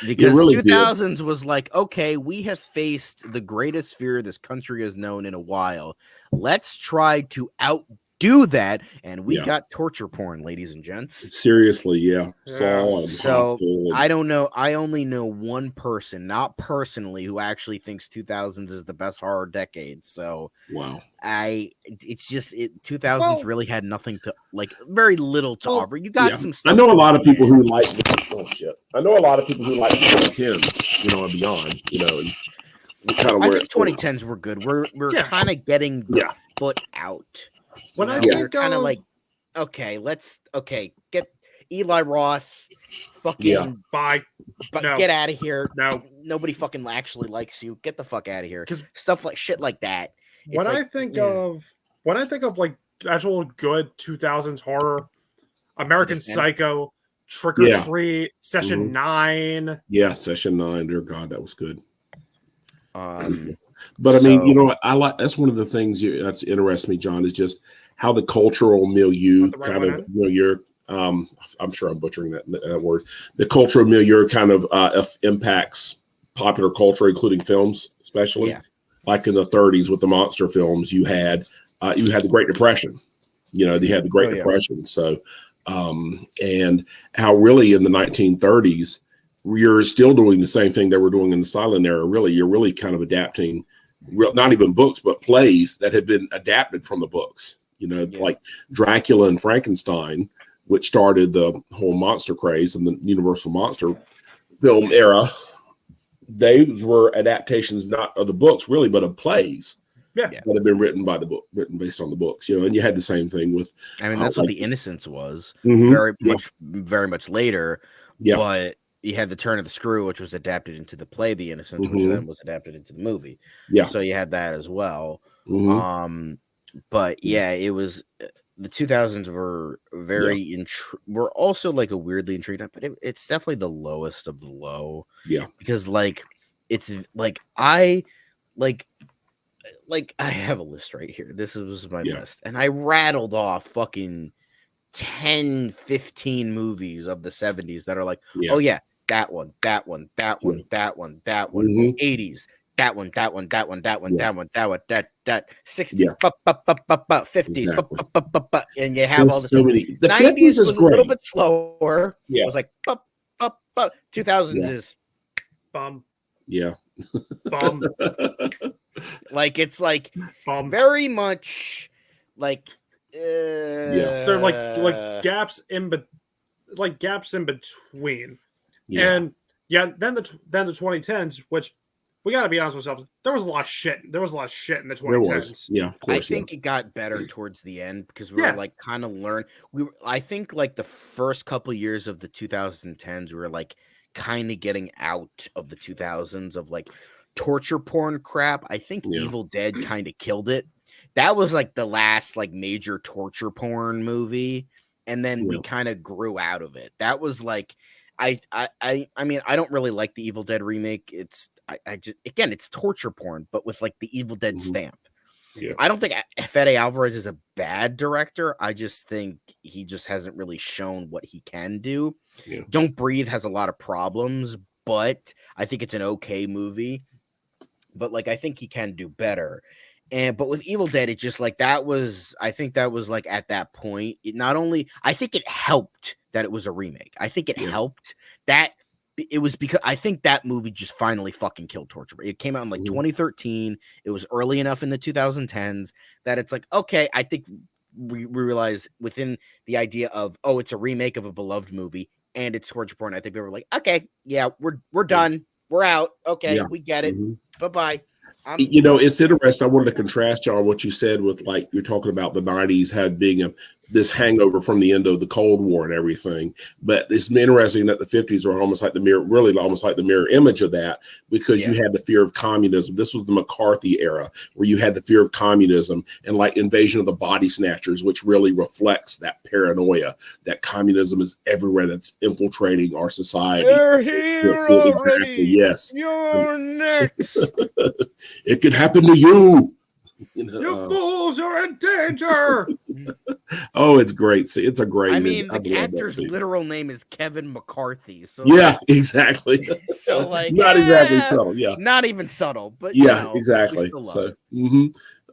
Because really 2000s was like, okay, we have faced the greatest fear this country has known in a while. Let's try to outdo that, and we got torture porn, ladies and gents. Seriously, yeah. So I don't know. I only know one person, not personally, who actually thinks 2000s is the best horror decade. So wow, it's just 2000s really had nothing to like, very little to offer. You got some stuff. I know a lot of people who like. Oh shit! I know a lot of people who like 2010s, you know, and beyond. You know, and kind of. I think 2010s were good. We're kind of getting the foot out. When I think kind of like, get Eli Roth, fucking bye, but get out of here. No, nobody fucking actually likes you. Get the fuck out of here. Because stuff like shit like that. When I think of like actual good 2000s horror, American Psycho, Trick or Treat, Session 9. Yeah, Session 9. Dear God, that was good. But I mean, you know, I like, that's one of the things that interests me, John, is just how the cultural milieu kind of milieu. I'm sure I'm butchering that word. The cultural milieu kind of impacts popular culture, including films, especially like in the 30s with the monster films. You had the Great Depression, You know, they had the Great Oh, yeah. Depression. So, and how really in the 1930s, you're still doing the same thing they were doing in the silent era. Really, you're really kind of adapting, not even books, but plays that had been adapted from the books. You know, like Dracula and Frankenstein, which started the whole monster craze in the Universal monster film era. Those were adaptations not of the books really, but of plays that had been written based on the books. You know, and you had the same thing with. I mean, that's what The Innocents was. Mm-hmm. Very much later. Yeah. But you had The Turn of the Screw, which was adapted into the play The Innocents, which then was adapted into the movie. Yeah. So you had that as well. But yeah, it was the 2000s were very were also like a weirdly intriguing, but it's definitely the lowest of the low. Yeah. Because like it's like I have a list right here. This was my list, and I rattled off fucking 10, 15 movies of the 70s that are like, oh yeah, that one, 80s, that one, that 60s, 50s, and you have all this. So many. The 90s 50s is was great. a little bit slower. Yeah. It was like 2000s is bum. Yeah. Bum. Like it's like Bum. very much like they're like gaps in between. And then the 2010s, which we got to be honest with ourselves, there was a lot of shit in the 2010s. Yeah, of course, I think it got better towards the end because we were like kind of I think like the first couple years of the 2010s we were like kind of getting out of the 2000s of like torture porn crap. I think Evil Dead kind of killed it. That was like the last like major torture porn movie, and then we kind of grew out of it. That was like I mean, I don't really like the Evil Dead remake. It's I just, again, it's torture porn, but with like the Evil Dead stamp. Yeah. I don't think Fede Alvarez is a bad director. I just think he just hasn't really shown what he can do. Yeah. Don't Breathe has a lot of problems, but I think it's an okay movie. But like I think he can do better. But with Evil Dead, it just like I think that was like at that point, it not only, I think it helped that it was a remake. I think it helped that it was because I think that movie just finally fucking killed torture. It came out in like 2013. It was early enough in the 2010s that it's like, okay, I think we realize within the idea of, oh, it's a remake of a beloved movie and it's torture porn. I think they were like, okay, yeah, we're done. We're out. Okay, we get it. Bye-bye. You know, it's interesting. I wanted to contrast, John, what you said with like you're talking about the 90s had being this hangover from the end of the Cold War and everything. But it's interesting that the 50s are almost like the mirror image of that, because you had the fear of communism. This was the McCarthy era where you had the fear of communism and like Invasion of the Body Snatchers, which really reflects that paranoia that communism is everywhere, that's infiltrating our society. You're here already. Yes. You're next. It could happen to you. You fools are in danger. Oh, it's great. See, it's a great. I mean, the actor's literal name is Kevin McCarthy. So exactly. So like, not exactly subtle. Yeah, not even subtle. But exactly. So,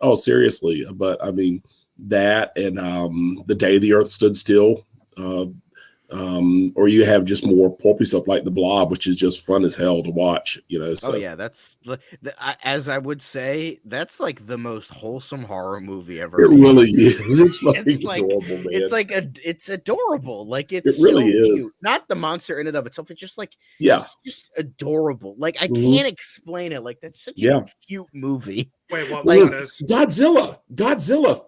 oh, seriously. But I mean, that and The Day the Earth Stood Still. Or you have just more pulpy stuff like The Blob, which is just fun as hell to watch, you know. So. Oh yeah, that's as I would say, that's like the most wholesome horror movie ever. It really is. It's like adorable, man. It's adorable. Like it really so is. cute. Not the monster in and of itself. It's just like it's just adorable. Like I can't explain it. Like that's such a cute movie. Wait, what like was Godzilla,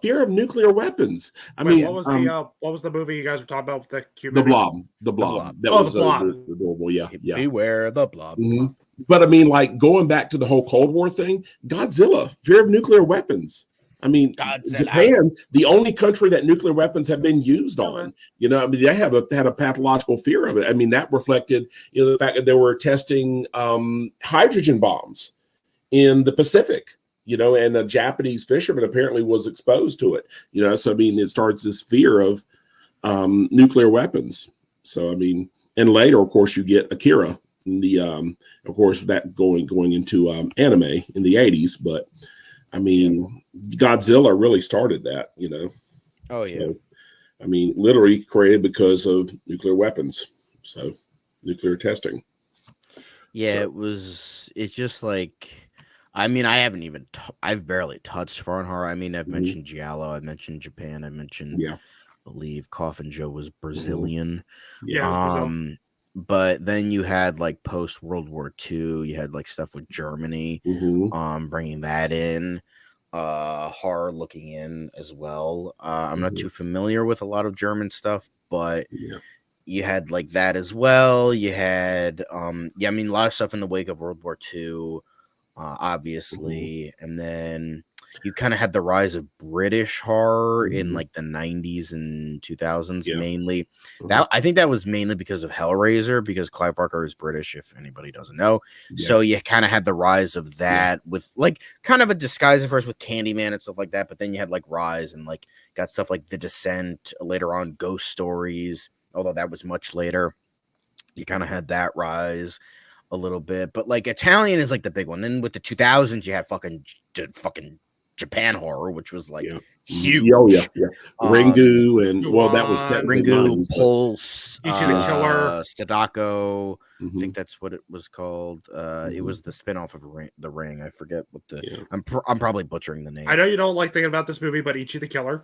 Fear of Nuclear Weapons. I mean, what was the movie you guys were talking about with the cute The Blob. That was The Blob. Adorable. Yeah. Beware the Blob. But I mean, like going back to the whole Cold War thing, Godzilla, Fear of Nuclear Weapons. I mean, Japan, the only country that nuclear weapons have been used on. You know, I mean, they had a pathological fear of it. I mean, that reflected, the fact that they were testing hydrogen bombs in the Pacific. And a Japanese fisherman apparently was exposed to it. So I mean, it starts this fear of nuclear weapons. So I mean, and later, of course, you get Akira, of course, that going into anime in the 80s. But I mean, Godzilla really started that. Oh yeah. So, I mean, literally created because of nuclear weapons. So, nuclear testing. Yeah, So, it's just like, I mean, I haven't even, I've barely touched foreign horror. I mean, I've mhm, mentioned Giallo, I mentioned Japan, I mentioned, yeah. believe Coffin Joe was Mhm, Brazilian. Yeah, it yeah. was Brazil. But then you had like post World War II, you had like stuff with Germany, Mhm, bringing that in, horror looking in as well. I'm not mhm, too familiar with a lot of German stuff, but yeah. you had like that as well. You had, yeah, I mean, a lot of stuff in the wake of World War II, Mhm, obviously, and then you kind of had the rise of British horror in mhm, like the 90s and 2000s yeah. mainly. Mhm, That I think that was mainly because of Hellraiser, because Clive Barker is British, if anybody doesn't know. yeah. So you kind of had the rise of Yeah. that with like kind of a disguise at first with Candyman and stuff like that, but then you had like Rise and like got stuff like The Descent, later on Ghost Stories, although that was much later. You kind of had that rise a little bit, but like Italian is like the big one. Then with the 2000s, you had fucking Japan horror, which was like Yeah. Mhm. Yeah, oh, yeah, huge. yeah. Um, Ringu and well, that was Juwan, technically Ringu, 90s, but Pulse, Ichi the yeah. Killer. Sadako. I Mhm, think that's what it was called. It mhm, was the spinoff of The Ring. I forget what the. yeah. I'm probably butchering the I name. know you don't like thinking about this movie, but Ichi the Killer.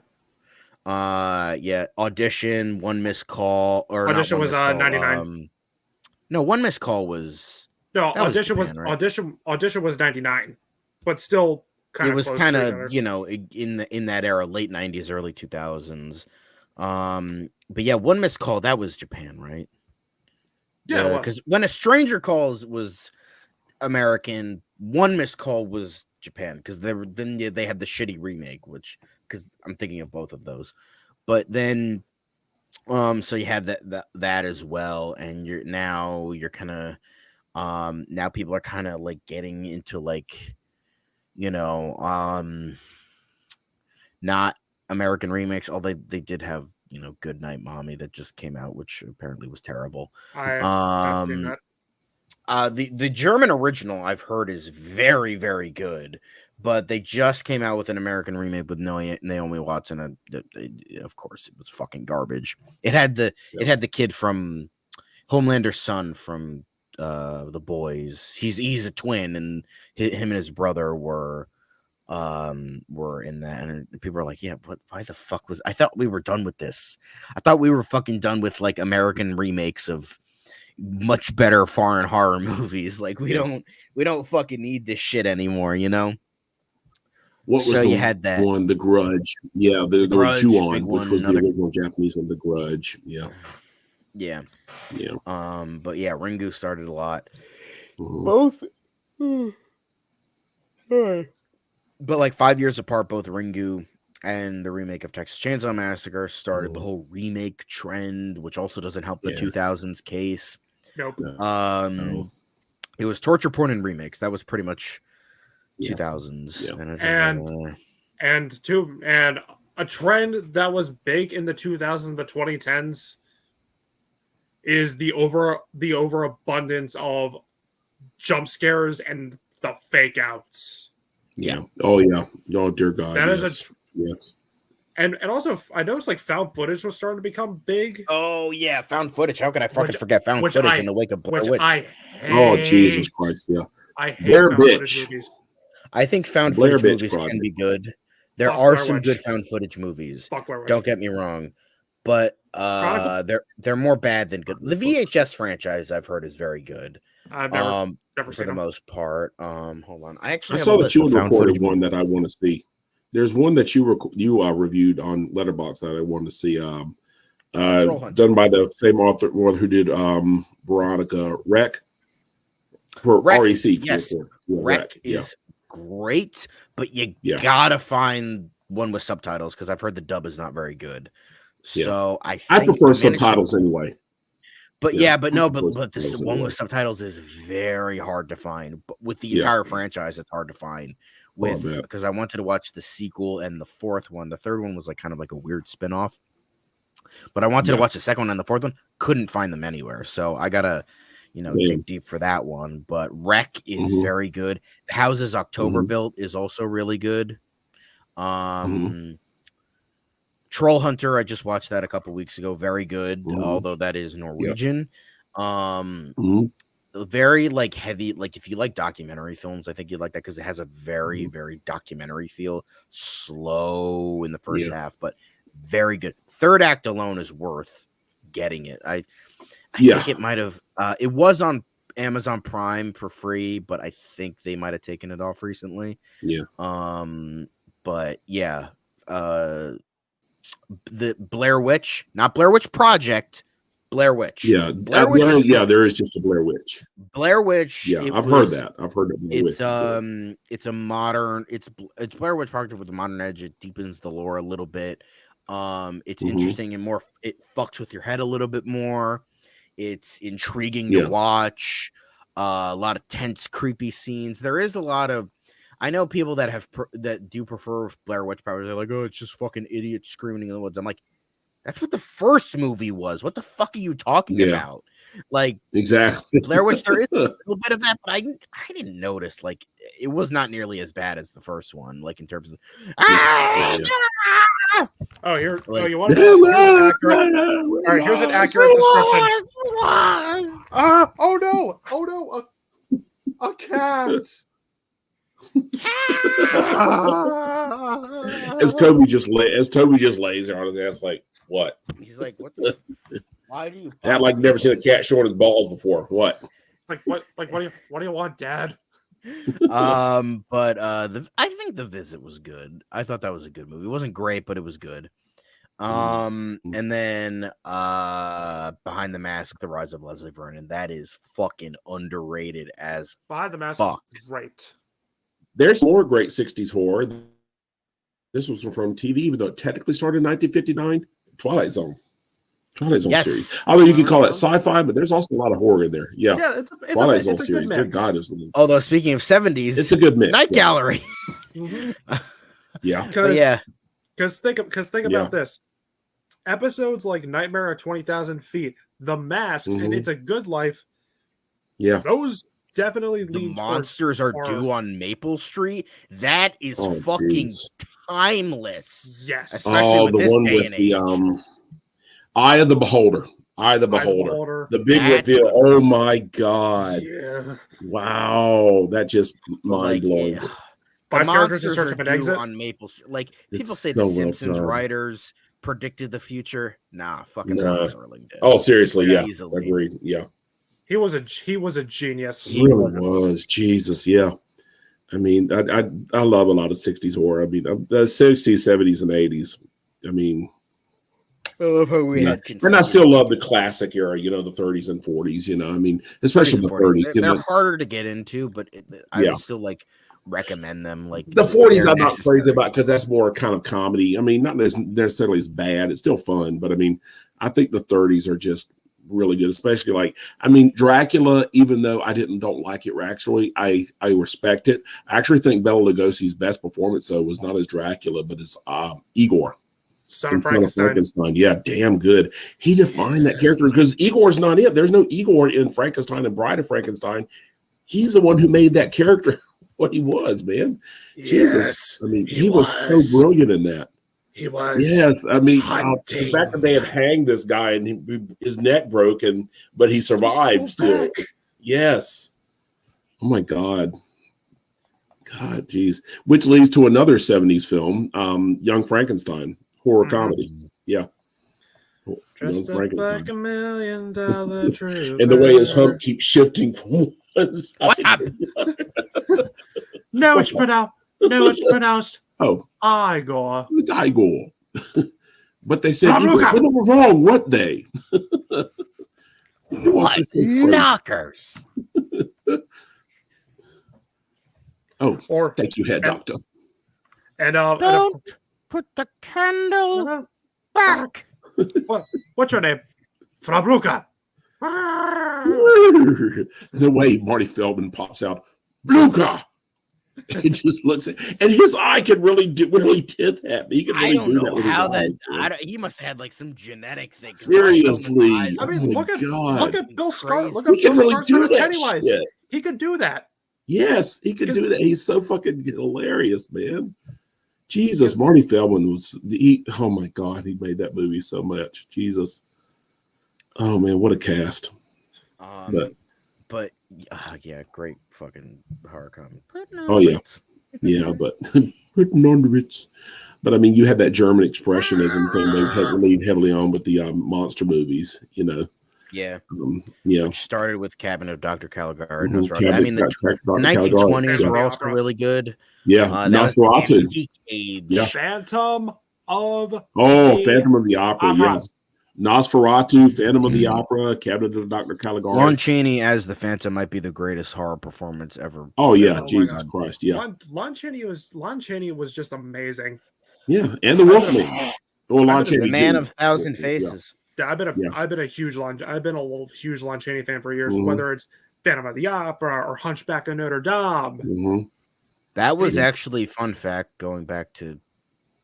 Yeah, Audition, One Missed Call, or not Audition One was Missed Call. 99. No, One Missed Call was No, that was Japan, right? Audition was 99, but still It kind of was close kind to each of, other. in that era, late 90s, early 2000s. But yeah, One Missed Call, that was Japan, right? Yeah, it was. Because When a Stranger Calls was American, One Missed Call was Japan, because they had the shitty remake, which, because I'm thinking of both of those. But then so you had that as well, and you're kind of, now people are kind of like getting into like, you know, not American remakes, although they did have, Good Night Mommy that just came out, which apparently was terrible. I've seen Um that. the German original I've heard is very, very good, but they just came out with an American remake with Naomi Watts, and of course it was fucking garbage. Yeah. It had the kid from Homelander's son from The Boys. He's a twin, and him and his brother were in that, and people are like, yeah, why the fuck I thought we were done with this. I thought we were fucking done with like American remakes of much better foreign horror movies. Like Yeah. we don't fucking need this shit anymore, What was So you the had that. one, The Grudge? Yeah, The there was Grudge, big Ju-on, which one, was the another. original Japanese one, The Grudge. Yeah, Yeah. yeah. But yeah, Ringu started a lot. Mhm, Both but like 5 years apart, both Ringu and the remake of Texas Chainsaw Massacre started the mhm. whole remake trend, which also doesn't help the Yeah, 2000s case. Nope. no, no. It was torture porn and remakes. That was pretty much Yeah, 2000s, yeah. and it's just And like, and a trend that was big in the 2000s, the 2010s, is the overabundance of jump scares and the fake outs. Yeah. Oh, yeah. Oh, dear God. That is Yes. Yes. and also I noticed like found footage was starting to become big, oh yeah, found footage. How could I fucking which forget found which footage in I the wake of Blair which Witch? I Oh, Jesus hate. Christ. Yeah. I hate Blair found footage Bitch. movies. I think found Blair footage Bitch movies can Project. be good. There Fuck are Blair some good Witch. found footage movies. Fuck Blair Witch. Don't get me wrong, but Chronicle. they're more bad than good. The VHS franchise I've heard is very good. I've never For seen the them. most part. Hold on, I I actually have a saw that list you of had found footage recorded one movies. that I want to see. There's one that you reviewed on Letterboxd that I wanted to see. Troll Hunter. Done by the same author, one who did Veronica Rec for Rec, REC. yes. Yeah, Rec is great, but you Yeah. gotta find one with subtitles because I've heard the dub is not very good. Yeah. So I think prefer managed to- subtitles anyway. But Yeah, yeah, but no, I prefer but this subtitles one anyway. with subtitles is very hard to find. But with the Yeah. entire franchise, it's hard to find. Oh, I bet. Because I wanted to watch the sequel and the fourth one. The third one was like kind of like a weird spinoff. But I wanted to Yeah. watch the second one and the fourth one. Couldn't find them anywhere. So I gotta, Yeah. dig deep for that one. But Wreck is Mhm. very good. The Houses October Mhm. Built is also really good. Troll Hunter, I just watched that a couple weeks ago. Very good, Mhm. although that is Norwegian. Mhm. Very like heavy. Like if you like documentary films, I think you'd like that because it has a very, Mhm. very documentary feel. Slow in the first Yeah. half, but very good. Third act alone is worth getting it. I Yeah. think it might have. It was on Amazon Prime for free, but I think they might have taken it off recently. Yeah. But yeah, the Blair Witch, not Blair Witch Project, Blair Witch. Yeah. Blair Witch is yeah, good. there is just a Blair Witch. Blair Witch. Yeah, I've heard that. I've heard that Blair Witch. It's a modern. It's Blair Witch Project with a modern edge. It deepens the lore a little bit. It's interesting and more. It fucks with your head a little bit more. It's intriguing to watch. A lot of tense, creepy scenes. There is a lot of. I know people that that do prefer Blair Witch Project. They're like, oh, it's just fucking idiots screaming in the woods. I'm like, that's what the first movie was. What the fuck are you talking about? Like, exactly. Blair Witch, there is a little bit of that, but I didn't notice. Like, it was not nearly as bad as the first one. Like in terms of, Oh, here. Like, Oh, you want to? All right, here's an accurate description. Oh no! Oh no! A cat. as Toby just lays there on his ass, like, what? He's like, what the? Why do you? That like never seen a cat showing his balls before. What? Like what? Like what do you want, Dad? But I think The Visit was good. I thought that was a good movie. It wasn't great, but it was good. And then Behind the Mask, The Rise of Leslie Vernon. That is fucking underrated as Behind the Mask. fuck. Great. There's more great 60s horror. This was from TV, even though it technically started in 1959. Twilight Zone series. Although you could call it sci-fi, but there's also a lot of horror in there. Yeah, it's Twilight a Zone good series. Dear mix. God, Although speaking of 70s, it's a good mix. Night Gallery. Yeah, Because think about this. Episodes like Nightmare at 20,000 Feet, The Masks, and It's a Good Life. Yeah, those definitely The lean Monsters Are Due on Maple Street. That is fucking timeless. Yes. Especially with the this one day with and the age. Eye of the Beholder. The big That's reveal. a- Oh my God. Yeah. Wow. That just mind blowing. The Five characters in Monsters search Are of an Due exit. on Maple Street. Like It's people say so the well Simpsons done. writers predicted the future. Nah, fucking No. Rod Serling did. Oh, seriously, yeah. Easily. Agreed. Yeah. He was a genius. He really was. Jesus, yeah. I mean, I love a lot of 60s horror. I mean, the 60s, 70s, and 80s. I mean, I love how we had and I still love the classic era, the 30s and 40s, I mean, especially the 30s. They're harder to get into, but I would still recommend them. Like the 40s, I'm not crazy about because that's more kind of comedy. I mean, not necessarily as bad. It's still fun, but I mean, I think the 30s are just really good, especially Dracula. Even though I don't like it, actually, I respect it. I actually think Bela Lugosi's best performance though was not as Dracula, but as Igor. Son of Frankenstein. Yeah, damn good. He defined that character because Igor's not it. There's no Igor in Frankenstein and Bride of Frankenstein. He's the one who made that character what he was, man. Yes, Jesus. I mean, he was so brilliant in that. He was. Yes, I mean, the fact that they had hanged this guy and his neck broke, but he survived still. Yes. Oh my God. God, geez. Which leads to another 70s film, Young Frankenstein, horror comedy. Yeah. Dressed up like $1 million trooper. And the way his hump keeps shifting from one side. What happened? No, it's pronounced. Oh, Igor. it's Igor. But they said Igor. what was wrong? What they? What knockers? Oh, thank you, head doctor. And Don't put the candle back. What's your name? Frabluka. The way Marty Feldman pops out, Bluka. He just looks at, and his eye can really did that. He can really I don't do know that with how his that. eyes, he must have had some genetic thing. Seriously. I mean, look at Bill Skarsgård. Look He at can Bill really Skarsgård do as that Pennywise. shit. He could do that. Yes, he could do that. He's so fucking hilarious, man. Jesus, Marty Feldman oh my God, he made that movie so much. Jesus. Oh man, what a cast. But yeah, great fucking horror comedy. Oh yeah. Yeah, but putting on the Ritz. But I mean, you had that German expressionism thing they had relied heavily on with the monster movies, you know. Yeah. Yeah. Which started with Cabinet of Dr. Caligari. Mhm. I mean, the Dr. Caligari. 1920s Yeah. were also really good. Yeah. That was the Nosferatu. damn peak age. Yeah. Phantom of Phantom of the Opera. Opera. Yes. Nosferatu, Phantom of the Opera, Cabinet of Dr. Caligari. Lon Chaney as the Phantom might be the greatest horror performance ever. Oh yeah, Oh, Jesus Christ, yeah. Lon Chaney was just amazing. Yeah, and the Wolfman. Or Lon Chaney. The Man Jr. of Thousand Faces. Yeah, I've been a huge Lon Chaney fan for years, Mhm. whether it's Phantom of the Opera or Hunchback of Notre Dame. Mm-hmm. That was actually fun fact going back to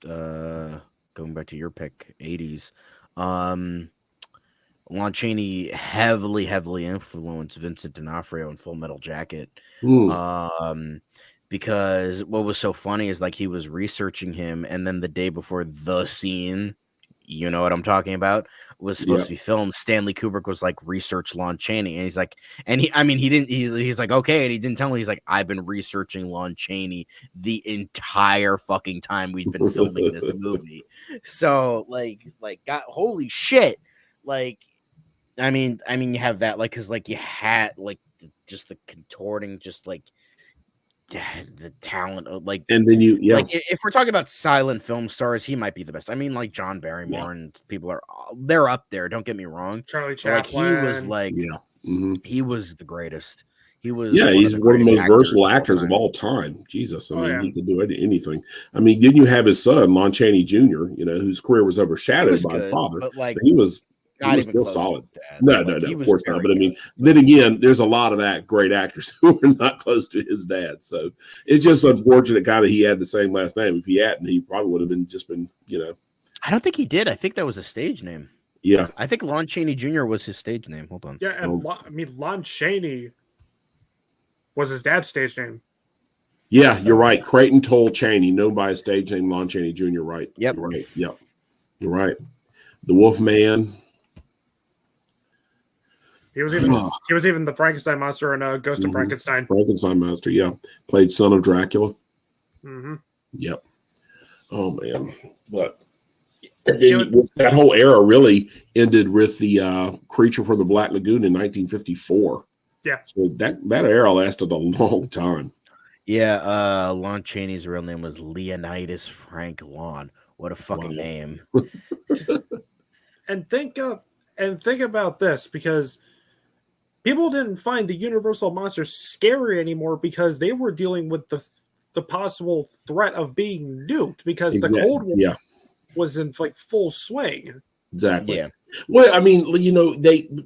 your pick 80s. Lon Chaney heavily influenced Vincent D'Onofrio in Full Metal Jacket. Because what was so funny is like he was researching him, and then the day before the scene, you know what I'm talking about, was supposed to be filmed, Stanley Kubrick was like, research Lon Chaney, and he's like, he's like, okay, and he didn't tell me, he's like, I've been researching Lon Chaney the entire fucking time we've been filming this movie. So God, holy shit. Like, I mean, you have that, like, because like you had like just the contorting, just like the talent of like, and then like if we're talking about silent film stars, he might be the best. I mean, like John Barrymore and people they're up there. Don't get me wrong. Charlie Chaplin. Like he was like, he was the greatest. He was he's one of the most versatile actors of all time. Jesus, I mean, he could do anything. I mean, didn't you have his son, Lon Chaney Jr., you know, whose career was overshadowed by his father, but like he was still solid. No, of course not. But I mean, then again, there's a lot of that great actors who are not close to his dad. So it's just unfortunate kind of he had the same last name. If he hadn't, he probably would have been, you know. I don't think he did. I think that was a stage name. Yeah. I think Lon Chaney Jr. was his stage name. Hold on. Yeah, and Lon Chaney was his dad's stage name. Yeah, you're right. Creighton Toll Chaney, known by his stage name Lon Chaney Jr. Right. Yep. You're right. Yep. You're right. The Wolfman. He was even the Frankenstein monster in Ghost of Frankenstein. Frankenstein monster, yeah. Played son of Dracula. Mm-hmm. Yep. Oh man. But that whole era really ended with the Creature from the Black Lagoon in 1954. Yeah. So that era lasted a long time. Yeah, Lon Chaney's real name was Leonidas Frank Lon. What a fucking name. And think about this, because people didn't find the Universal monsters scary anymore because they were dealing with the possible threat of being nuked, because the Cold War was in like full swing. Exactly. Yeah. Well, I mean, you know,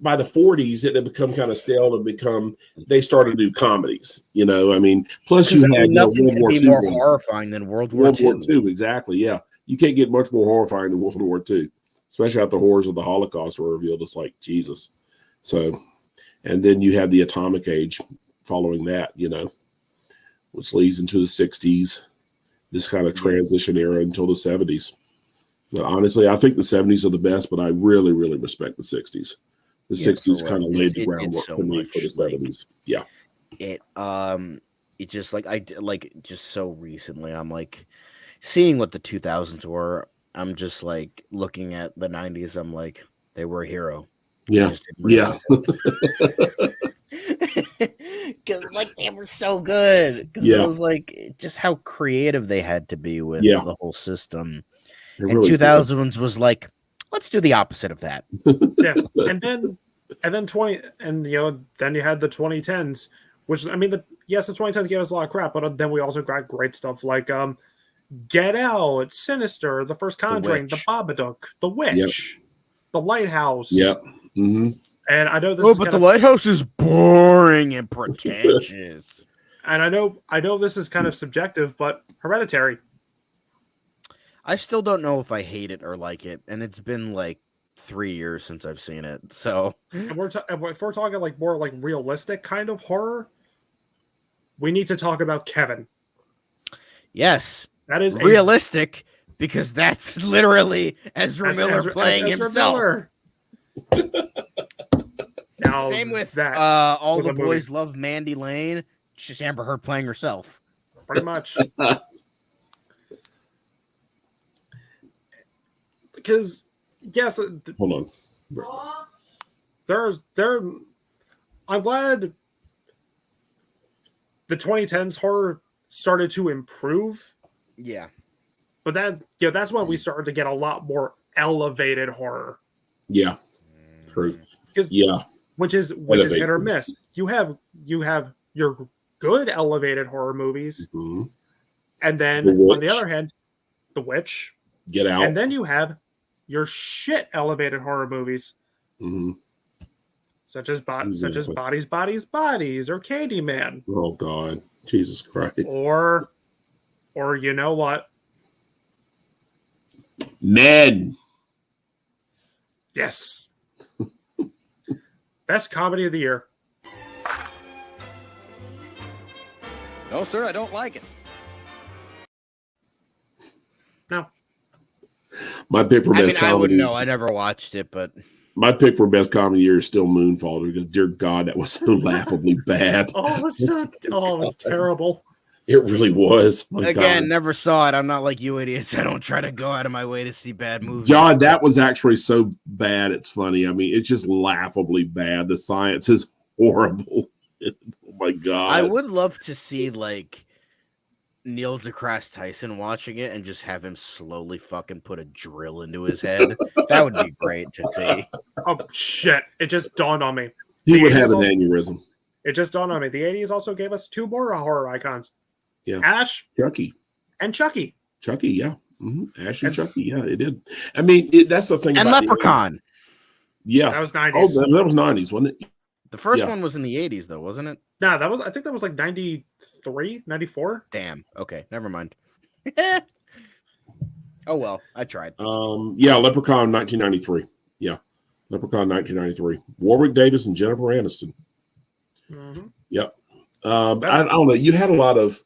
by the 40s it had become kind of stale and they started to do comedies. You know, I mean, plus you had nothing World War be II more horrifying than World War II. Exactly. Yeah, you can't get much more horrifying than World War II, especially after the horrors of the Holocaust were revealed. It's like Jesus. So, and then you have the atomic age following that. You know, which leads into the 60s. This kind of transition era until the 70s. But honestly, I think the 70s are the best, but I really, really respect the 60s. The 60s kind of laid the groundwork for me for the 70s. Yeah. It just just so recently, I'm like seeing what the 2000s were. I'm just like looking at the 90s. I'm like, they were a hero. Yeah. Yeah. Because like they were so good. Because it was like just how creative they had to be with the whole system. And really 2000s was like, let's do the opposite of that. Yeah, and then then you had the 2010s, which I mean, the 2010s gave us a lot of crap, but then we also got great stuff like Get Out, Sinister, The First Conjuring, The Babadook, The Witch, The Lighthouse. Yep. Mm-hmm. And I know this. But The Lighthouse is boring and pretentious. And I know this is kind of subjective, but Hereditary. I still don't know if I hate it or like it, and it's been like 3 years since I've seen it. So, and if we're talking like more like realistic kind of horror, we need to talk about Kevin. Yes, That is realistic because that's literally Ezra Miller playing Ezra himself. Miller. Now, Same with that All was the a movie. Boys Love Mandy Lane. It's just Amber Heard playing herself. Pretty much. Because yes, Hold on. I'm glad the 2010s horror started to improve, Yeah. but that's when we started to get a lot more elevated horror. Yeah. True. Yeah. Which is Elevate. hit or miss. You have your good elevated horror movies, and then on the other hand, The Witch, Get Out, and then you have your shit elevated horror movies, such as Bodies, Bodies, or Candyman. Oh God, Jesus Christ! Or you know what? Ned. Yes. Best comedy of the year. No, sir, I don't like it. No. My pick for best comedy. I wouldn't know. I never watched it, but my pick for best comedy year is still Moonfall because, dear God, that was so laughably bad. It was terrible. It really was. My again, God. never saw it. I'm not like you idiots. I don't try to go out of my way to see bad movies. John, that was actually so bad. It's funny. I mean, it's just laughably bad. The science is horrible. Oh my God. I would love to see like Neil deGrasse Tyson watching it and just have him slowly fucking put a drill into his head. That would be great to see. Oh shit! It just dawned on me. He would have an aneurysm. It just dawned on me. The 80s also gave us two more horror icons. Yeah. Ash. Chucky. And Chucky. Chucky, yeah. Ash and Chucky, yeah, it did. I mean, that's the thing. And about Leprechaun. Yeah. That was 90s. Oh, that was 90s, wasn't it? The first one was in the 80s, though, wasn't it? No, I think that was like 93, 94. Damn. Okay, never mind. Oh, well, I tried. Yeah, Leprechaun 1993. Yeah. Leprechaun 1993. Warwick Davis and Jennifer Aniston. Yep. I don't know. You had a lot of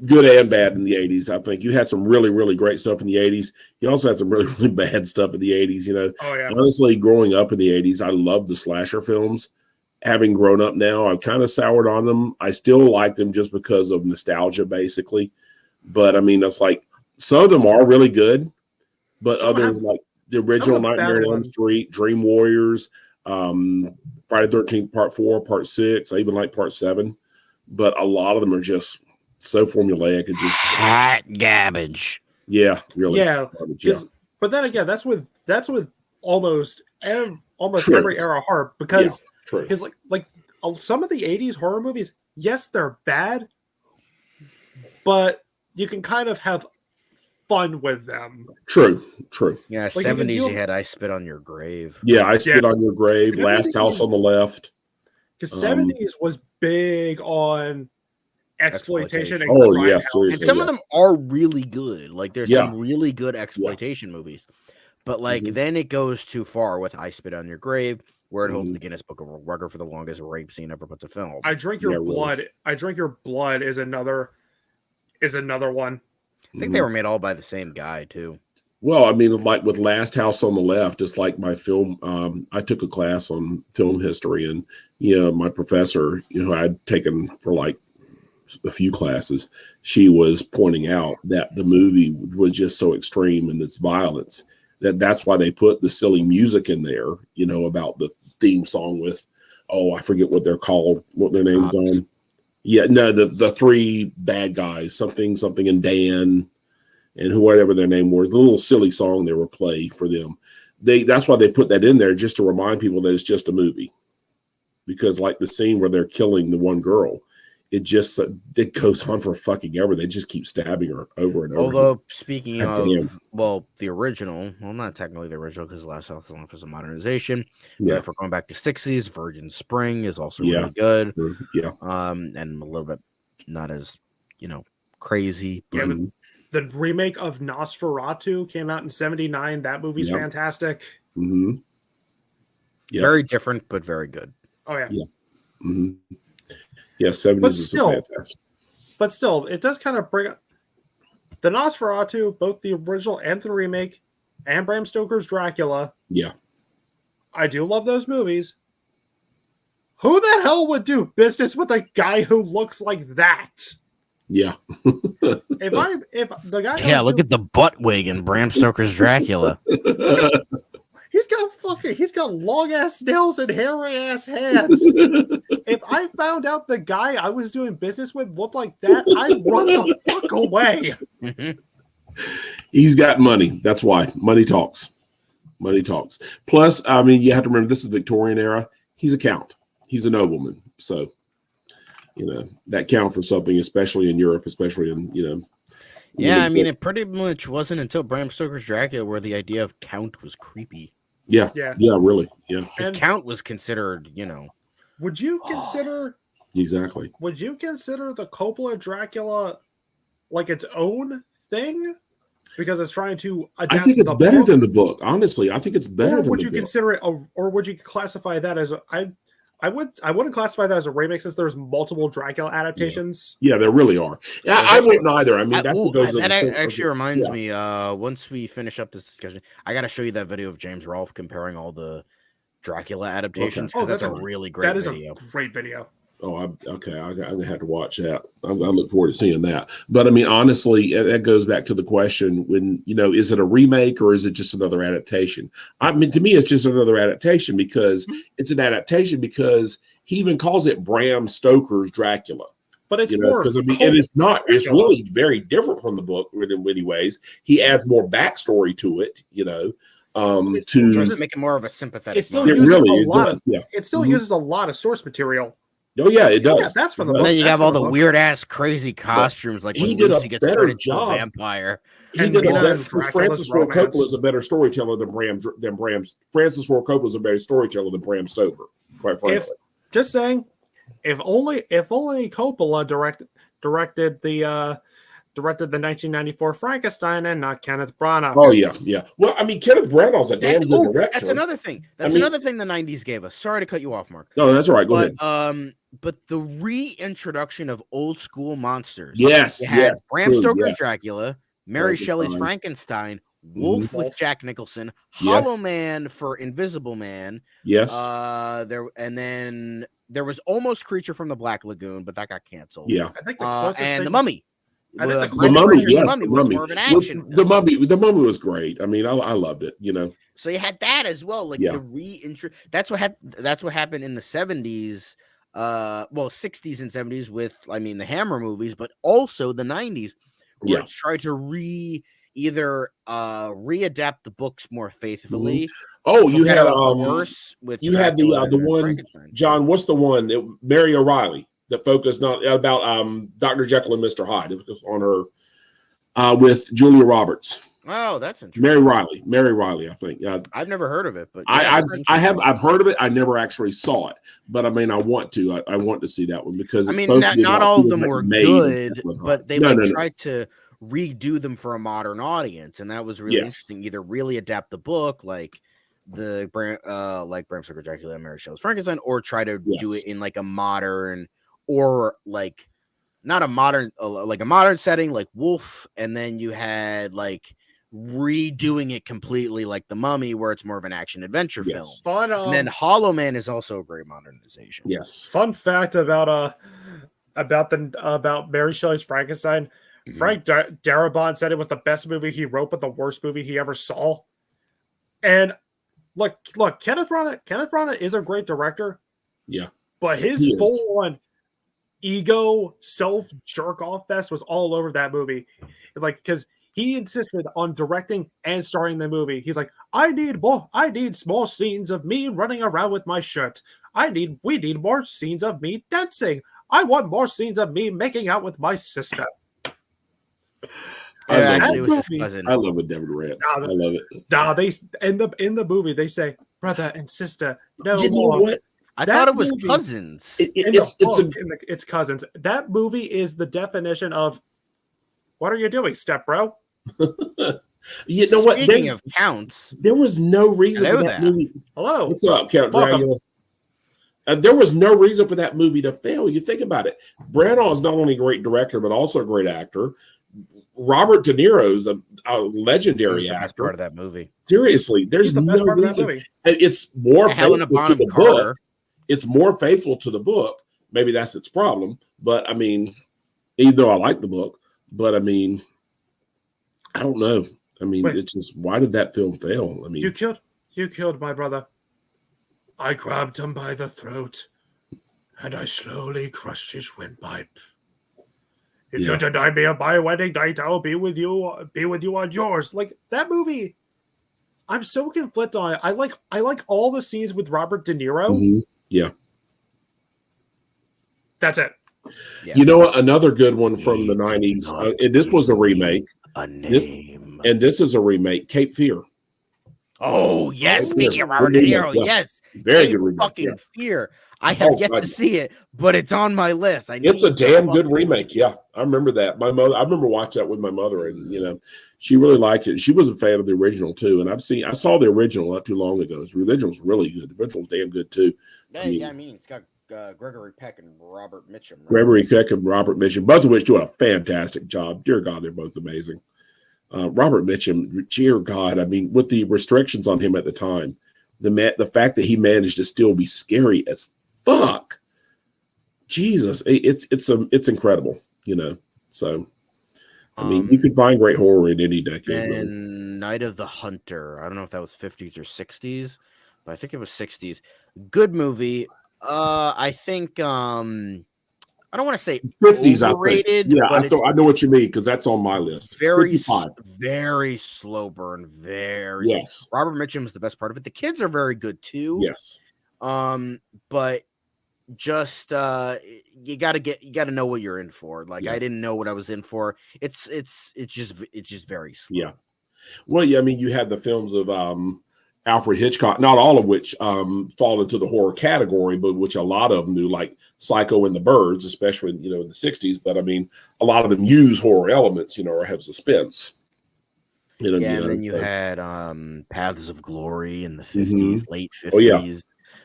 good and bad in the 80s. I think you had some really, really great stuff in the 80s. You also had some really, really bad stuff in the 80s. You know, oh, yeah. Honestly, growing up in the 80s, I loved the slasher films. Having grown up now, I've kind of soured on them. I still like them just because of nostalgia, basically. But I mean, that's like some of them are really good, but others like the original Nightmare on Elm Street, Dream Warriors, Friday the 13th Part 4, Part 6. I even like Part 7, but a lot of them are just so formulaic and just hot garbage. Yeah, really. Yeah, but then again, that's with almost every era of horror because like some of the 80s horror movies, yes, they're bad, but you can kind of have fun with them. True. Yeah, like 70s you had I Spit on Your Grave. Yeah, I Spit on Your Grave, Last House on the Left. Because 70s was big on exploitation. Oh, yeah, seriously. And some of them are really good. Like, there's some really good exploitation movies. But, like, then it goes too far with I Spit on Your Grave, where it holds the Guinness Book of World Record for the longest rape scene ever put to film. I Drink Your Blood. Really. I Drink Your Blood is another one. I think they were made all by the same guy, too. Well, I mean, like with Last House on the Left, just like my film, I took a class on film history, and my professor, I'd taken for like a few classes, she was pointing out that the movie was just so extreme in its violence that's why they put the silly music in there, about the theme song with, I forget what they're called, what their names on. Yeah, no, the three bad guys, something, and Dan, and whatever their name was, the little silly song they were play for them. That's why they put that in there, just to remind people that it's just a movie. Because like the scene where they're killing the one girl, it goes on for fucking ever. They just keep stabbing her over and over. Although speaking of, the original, not technically the original because Last House on the Left is a modernization. Yeah, if we're going back to 60s, Virgin Spring is also really good. Yeah, and a little bit not as crazy. Yeah, the remake of Nosferatu came out in '79. That movie's fantastic. Mm-hmm. Yep. Very different, but very good. Oh yeah. Yeah. Mm-hmm. Yeah, 70s is fantastic. But still, it does kind of bring up. the Nosferatu, both the original and the remake, and Bram Stoker's Dracula. Yeah. I do love those movies. Who the hell would do business with a guy who looks like that? Yeah. If the guy, Yeah, look at the butt wig in Bram Stoker's Dracula. he's got long ass nails and hairy ass hands. If I found out the guy I was doing business with looked like that, I'd run the fuck away. He's got money. That's why money talks. Money talks. Plus, I mean, you have to remember this is Victorian era. He's a count. He's a nobleman. So, that count for something, especially in Europe, especially in, Yeah, I mean, it pretty much wasn't until Bram Stoker's Dracula where the idea of count was creepy. Yeah, really. Yeah. Because count was considered, Would you consider Exactly. Would you consider the Coppola Dracula like its own thing? Because it's trying to adapt. I think it's the better book? than the book. Honestly, I think it's better. Or than would the you book. consider it, or would you classify that as I wouldn't classify that as a remake since there's multiple Dracula adaptations. Yeah, there really are. I wouldn't either. I mean, that's what goes. That actually reminds me. Once we finish up this discussion, I got to show you that video of James Rolfe comparing all the Dracula adaptations because that's a really great video. That is a great video. Oh, I'm gonna have to watch that. I look forward to seeing that. But I mean, honestly, that goes back to the question: when is it a remake or is it just another adaptation? I mean, to me, it's just another adaptation because it's an adaptation because he even calls it Bram Stoker's Dracula. But it's more because and it's not. It's really very different from the book in many ways. He adds more backstory to it. To make it more of a sympathetic. It still uses really a lot of. Yeah. It still uses a lot of source material. Oh yeah, it does. Yeah, that's from the book. And then you have all the weird ass crazy costumes, like when Lucy gets turned into a vampire. He did a better. Francis Ford Coppola is a better storyteller than Bram. Francis Ford Coppola is a better storyteller than Bram Stoker. Quite frankly, just saying, if only Coppola directed the 1994 Frankenstein and not Kenneth Branagh. Oh yeah. Well, I mean, Kenneth Branagh's a damn good director. That's another thing. Another thing the '90s gave us. Sorry to cut you off, Mark. No, that's all right. Go ahead. But the reintroduction of old school monsters. Yes, you had Bram Stoker's Dracula, Mary Shelley's Frankenstein, Wolf with Jack Nicholson, Hollow Man for Invisible Man. Yes. Then there was almost Creature from the Black Lagoon, but that got canceled. Yeah. I think the closest and The Mummy. The Mummy, yes, the Mummy was great. I mean, I loved it. So you had that as well, like the reintro. That's what happened in the 70s, 60s and 70s with, the Hammer movies, but also the 90s, where it's tried to readapt the books more faithfully. Oh, you had with you had the one, John. What's the one? Mary O'Reilly. That focused not about Dr. Jekyll and Mr. Hyde. It was on her with Julia Roberts. Oh, that's interesting. Mary Riley, I think. I've never heard of it, but I've heard of it. I never actually saw it, but I mean, I want to. I want to see that one because not all of them were good, but they tried to redo them for a modern audience, and that was really interesting. Either really adapt the book, like Bram Stoker Dracula and Mary Shelley's Frankenstein, or try to do it in like a modern. Or like not a modern, like a modern setting, like Wolf, and then you had like redoing it completely, like The Mummy, where it's more of an action adventure film. Fun. And then Hollow Man is also a great modernization. Yes. Fun fact about Mary Shelley's Frankenstein. Mm-hmm. Frank Darabont said it was the best movie he wrote, but the worst movie he ever saw. And look, Kenneth Branagh is a great director. Yeah. But his full-on ego self jerk off fest was all over that movie, because he insisted on directing and starring the movie. He's like, I need small scenes of me running around with my shirt. We need more scenes of me dancing. I want more scenes of me making out with my sister. It was his cousin. I love it, David Rance. I love it. They in the movie they say brother and sister. No you more. Know what? I thought it was cousins. It's cousins. That movie is the definition of what are you doing, step bro? You know what? Speaking of counts, there was no reason for that movie. Hello, what's up, Count Dracula? There was no reason for that movie to fail. You think about it. Branagh is not only a great director but also a great actor. Robert De Niro's a Who's legendary the best actor. part of that movie? Seriously, there's He's the best no part of that reason. movie. And it's more Helena faithful to Bonham the Carter. book. It's more faithful to the book. Maybe that's its problem. But I mean, even though I like the book, but I mean, I don't know. I mean, Wait. it's just, why did that film fail? I mean, You killed my brother. I grabbed him by the throat, and I slowly crushed his windpipe. If Yeah. you deny me of my wedding night, I'll be with you on yours. Like that movie, I'm so conflicted on it. I like all the scenes with Robert De Niro. yeah. That's it. Yeah. You know what? Another good one from the He did 90s. not And this was a remake. A name. And this is a remake. Cape Fear. Oh yes, Cape speaking Fear. of Robert Good De remake, Niro, yeah. yes, Very Cape good remake. fucking Yeah. Fear. I have Oh, yet God. to see it, but it's on my list. It's a damn good remake. Yeah, I remember that. I remember watching that with my mother, and she really liked it. She was a fan of the original too. And I saw the original not too long ago. The original's really good. The original's damn good too. Yeah, I mean, it's got Gregory Peck and Robert Mitchum. Right? Gregory Peck and Robert Mitchum, both of which doing a fantastic job. Dear God, they're both amazing. Robert Mitchum, dear God, I mean, with the restrictions on him at the time, the fact that he managed to still be scary as fuck. Jesus, it's incredible, So, I mean, you can find great horror in any decade. And really. Night of the Hunter. I don't know if that was 50s or 60s, but I think it was 60s. Good movie. I think I don't want to say 50s, overrated. I think. Yeah, but I know what you mean because that's on my list. Very, 55. very slow burn. Very. Yes. Robert Mitchum is the best part of it. The kids are very good too. Yes. But just you gotta know what you're in for. Like I didn't know what I was in for. It's just very slow. Yeah. Well, yeah, I mean, you had the films of Alfred Hitchcock, not all of which fall into the horror category, but which a lot of them do, like Psycho and the Birds, especially in the 60s. But I mean, a lot of them use horror elements, or have suspense. And then you had Paths of Glory in the 50s, late 50s. Oh, yeah.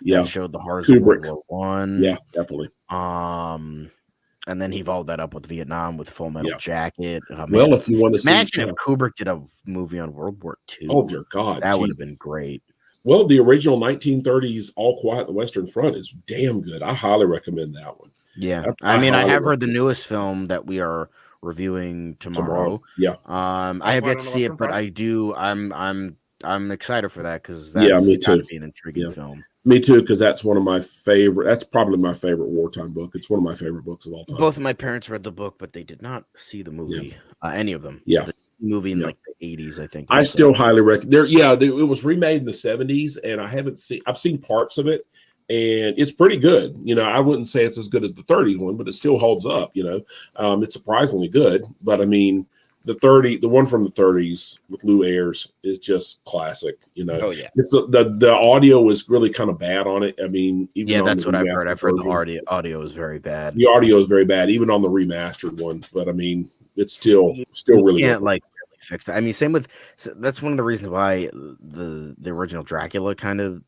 Yeah, that showed the horrors of World War One. Yeah, definitely. And then he followed that up with Vietnam with Full Metal Jacket. Well, if you want to imagine if Kubrick did a movie on World War II. Oh dear God, that would have been great. Well, the original 1930s All Quiet on the Western Front is damn good. I highly recommend that one. Yeah, I mean, I have heard the newest film that we are reviewing tomorrow. Yeah, I have yet to see it, but I do. I'm excited for that because that's me too. Be an intriguing film. Me too, because that's one of my favorite. That's probably my favorite wartime book. It's one of my favorite books of all time. Both of my parents read the book, but they did not see the movie. Any of them. Yeah, the movie in like the 80s, I think. I still highly recommend. It was remade in the 70s, and I've seen parts of it, and it's pretty good. I wouldn't say it's as good as the 30s one, but it still holds up. It's surprisingly good. But I mean, the one from the 30s with Lou Ayres is just classic. Oh yeah, it's the audio is really kind of bad on it. I mean, even that's what I've heard. I've heard the audio is very bad. The audio is very bad, even on the remastered one. But I mean, it's still really can't good. Really fix that. I mean, same with that's one of the reasons why the original Dracula kind of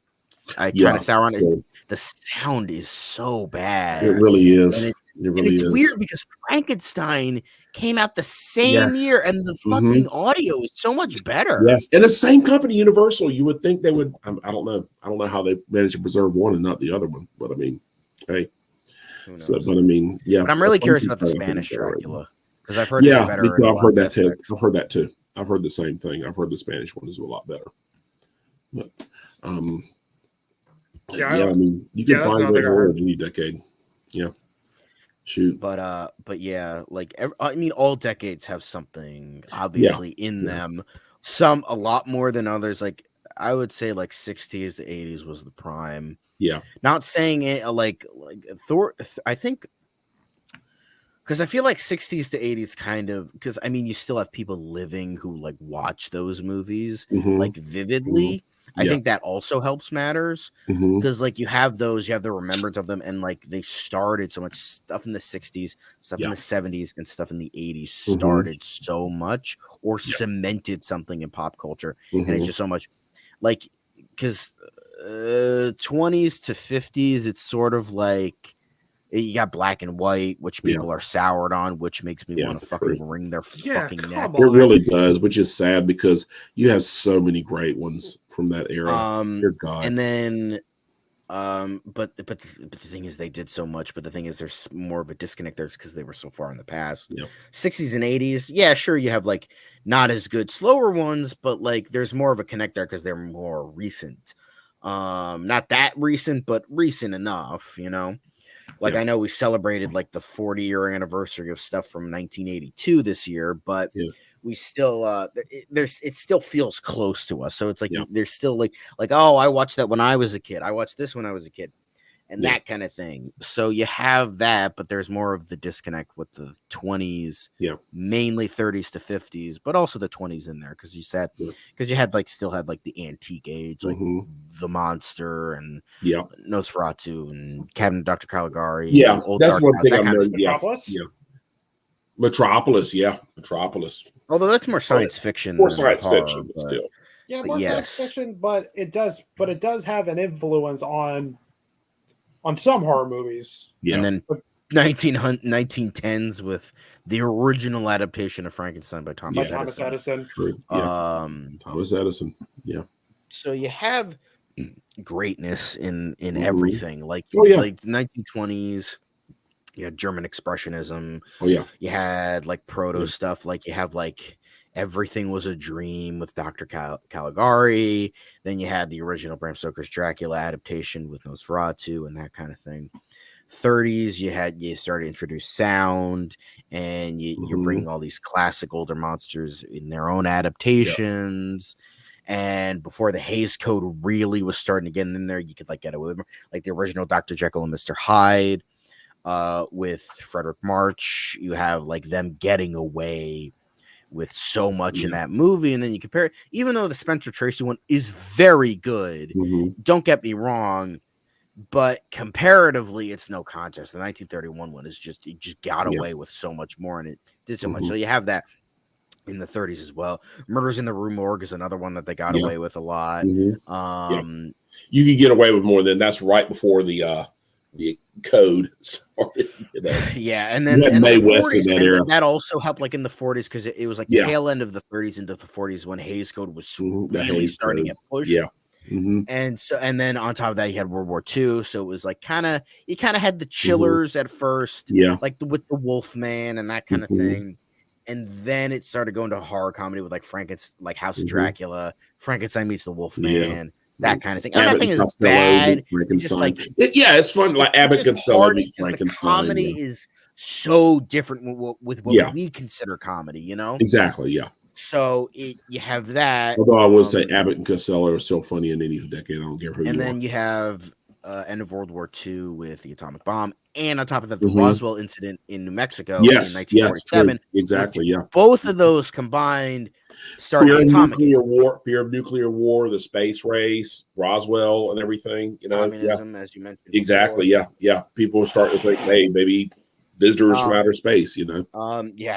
sour on it. The sound is so bad. It really is. It really is weird because Frankenstein came out the same year, and the fucking audio is so much better. Yes, and the same company, Universal. You would think they would. I don't know. I don't know how they managed to preserve one and not the other one. But I mean, hey. But I mean, yeah. But I'm really curious about the Spanish Dracula because I've heard it's better. I've heard that too. I've heard that too. I've heard the same thing. I've heard the Spanish one is a lot better. But I mean, you can find great horror in any decade. Yeah. Shoot. But yeah, like I mean, all decades have something obviously in them. Some a lot more than others. Like I would say, like 60s to 80s was the prime. Yeah. Not saying it like Thor. I think because I feel like 60s to 80s kind of because I mean you still have people living who like watch those movies like vividly. I think that also helps matters because like you have the remembrance of them and like they started so much stuff in the 60s, stuff in the 70s, and stuff in the 80s started so much or cemented something in pop culture. And it's just so much like because 20s to 50s, it's sort of like You got black and white, which people are soured on, which makes me want to fucking wring their fucking neck. It really does, which is sad because you have so many great ones from that era. Dear God. And then, but the thing is, they did so much. But the thing is, there's more of a disconnect there because they were so far in the past. 60s and 80s, yeah, sure, you have like not as good, slower ones, but like there's more of a connect there because they're more recent. Not that recent, but recent enough, you know. Like I know we celebrated like the 40-year anniversary of stuff from 1982 this year, but we still it still feels close to us. So it's like there's still like oh, I watched that when I was a kid. I watched this when I was a kid. And that kind of thing. So you have that, but there's more of the disconnect with the 20s, mainly 30s to 50s, but also the 20s in there because you said because you had like still had like the antique age, like the Monster and Nosferatu and Cabinet Dr. Caligari. Yeah, Old that's Dark one House, thing that I'm kind of noticing. Metropolis, Metropolis. Although that's more science fiction, more than science horror, fiction, but still. Yeah, more science fiction, but it does have an influence on some horror movies. Yeah. And then 1910s with the original adaptation of Frankenstein by Thomas Edison. Thomas Edison. Yeah. So you have greatness in everything. Like like 1920s, you had German Expressionism. You had like proto stuff. Like you have like Everything Was a Dream with Dr. Caligari. Then you had the original Bram Stoker's Dracula adaptation with Nosferatu and that kind of thing. 30s, you started to introduce sound, and you're bringing all these classic older monsters in their own adaptations. And before the Hays Code really was starting to get in there, you could like get away with like the original Dr. Jekyll and Mr. Hyde with Frederick March. You have like them getting away with so much in that movie, and then you compare it, even though the Spencer Tracy one is very good, don't get me wrong, but comparatively it's no contest. The 1931 one is just got away with so much more, and it did so much. So you have that in the 30s as well. Murders in the Rue Morgue is another one that they got away with a lot. You can get away with more than that's right before the code started, you know. And then Mae the West 40s, in that era. That also helped like in the 40s because it was like tail end of the 30s into the 40s when Hays Code was really starting to push. And so, and then on top of that, you had World War II. So it was like you kind of had the chillers at first, like with the Wolfman and that kind of thing. And then it started going to horror comedy with like Frankenstein, like House of Dracula, Frankenstein meets the Wolfman, that kind of thing. I'm not saying it's bad. It's just like it's fun. Like Abbott and Costello meets Frankenstein. The comedy is so different with what we consider comedy, you know? Exactly. Yeah. So you have that. Although I will say Abbott and Costello are so funny in any decade. I don't care who. And then you have end of World War II with the atomic bomb, and on top of that, the Roswell incident in New Mexico in 1947. Exactly. Yeah. Both of those combined started the atomic fear of nuclear war, the space race, Roswell, and everything. You know, communism, as you mentioned. Exactly. Before. Yeah. People are starting to think, hey, maybe visitors from outer space. You know.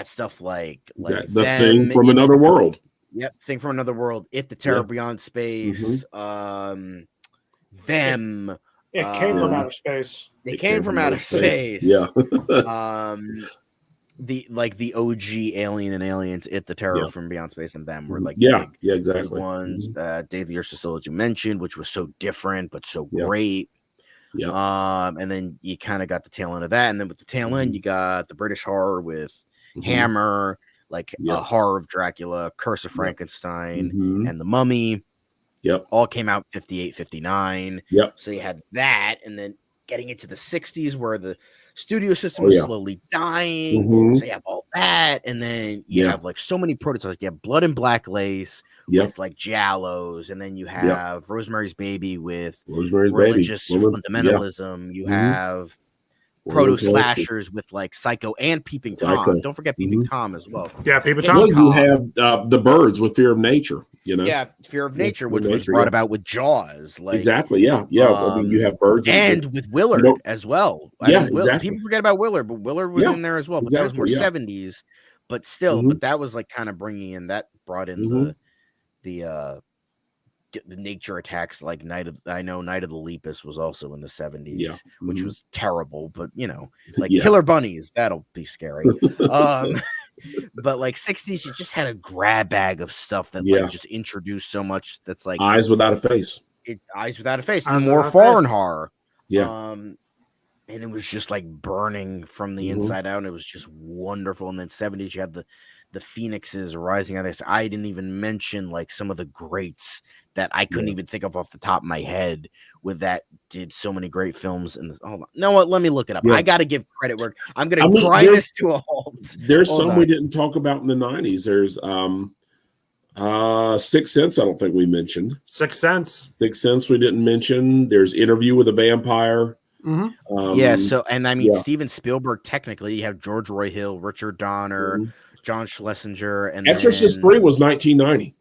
Stuff like the Thing from Another World. Yep, Thing from Another World. It, the Terror Beyond Space. Them. It came from outer space. They came from outer space. Yeah. the OG Alien and Aliens, It, the Terror from Beyond Space, and Them were like exactly ones. Day of the Earth Still, as you mentioned, which was so different but so great. And then you kind of got the tail end of that, and then with the tail end, you got the British horror with Hammer, like Horror of Dracula, Curse of Frankenstein, and The Mummy. All came out 58, 59. So you had that, and then getting into the 60s where the studio system was slowly dying. So you have all that, and then you have like so many prototypes. You have Blood and Black Lace with like Giallos, and then you have Rosemary's Baby with religious fundamentalism. You have proto slashers with like Psycho and Peeping Tom. Don't forget Peeping Tom as well. Yeah, Peeping Tom. Well, you have the Birds with Fear of Nature. You know. Yeah, Fear of Nature, which was brought about with Jaws. Like exactly. Yeah. I mean, you have Birds and with Willard as well. Exactly. People forget about Willard, but Willard was in there as well. But that was more 70s. But still, but that was like kind of bringing in that brought in the the nature attacks like Night of the Lepus was also in the 70s, Yeah. which Mhm. was terrible, but like Yeah. Killer Bunnies, that'll be scary. But like 60s, you just had a grab bag of stuff that Yeah. like just introduced so much that's like Eyes Without a Face. Eyes Without a Face, Eyes more Without a foreign Face. horror. Yeah. And it was just like burning from the Mhm. inside out. And it was just wonderful. And then 70s, you had the phoenixes rising out of this. I didn't even mention like some of the greats that I couldn't even think of off the top of my head with that did so many great films. And hold on. You know what? Let me look it up. Yeah. I got to give credit where I'm going to I mean, grind there's- this to a halt. There's Hold some on. we didn't talk about in the 90s. There's Sixth Sense, I don't think we mentioned. Sixth Sense. Sixth Sense we didn't mention. There's Interview with a Vampire. Mm-hmm. Yeah, so and I mean yeah. Steven Spielberg, technically you have George Roy Hill, Richard Donner, John Schlesinger, and Exorcist then, 3 was 1990.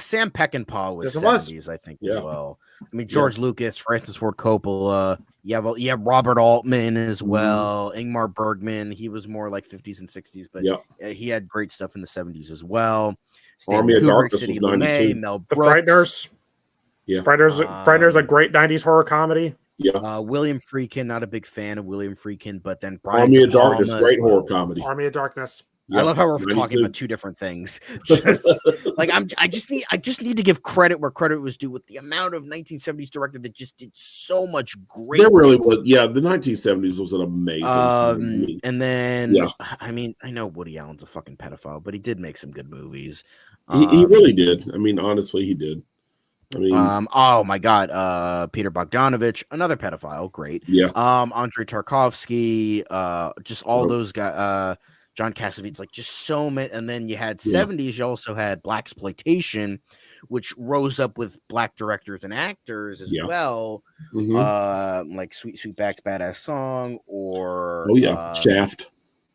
Sam Peckinpah was Yes, it was. 70s, I think, Yeah. as well. I mean, George Lucas, Francis Ford Coppola. You have Robert Altman as well. Ingmar Bergman. He was more like 50s and 60s, but he had great stuff in the 70s as well. Army of Darkness City was 92. Mel The Brooks. Frighteners. Yeah. Frighteners, a great 90s horror comedy. Yeah. William Friedkin, not a big fan of William Friedkin, but then Brian Army De of Darkness, Palma great as well. horror comedy. Army of Darkness. I love how we're 92. talking about two different things. Like I just need to give credit where credit was due with the amount of 1970s director that just did so much great. There really was. Yeah, the 1970s was an amazing. And then I mean, I know Woody Allen's a fucking pedophile, but he did make some good movies. He really did. I mean, honestly, he did. I mean, oh my god, Peter Bogdanovich, another pedophile, great. Yeah. Andrei Tarkovsky, just all those guys. John Cassavetes, like just so many. And then you had 70s. You also had blaxploitation, which rose up with black directors and actors as well. Like Sweet Sweetback's Badass Song, or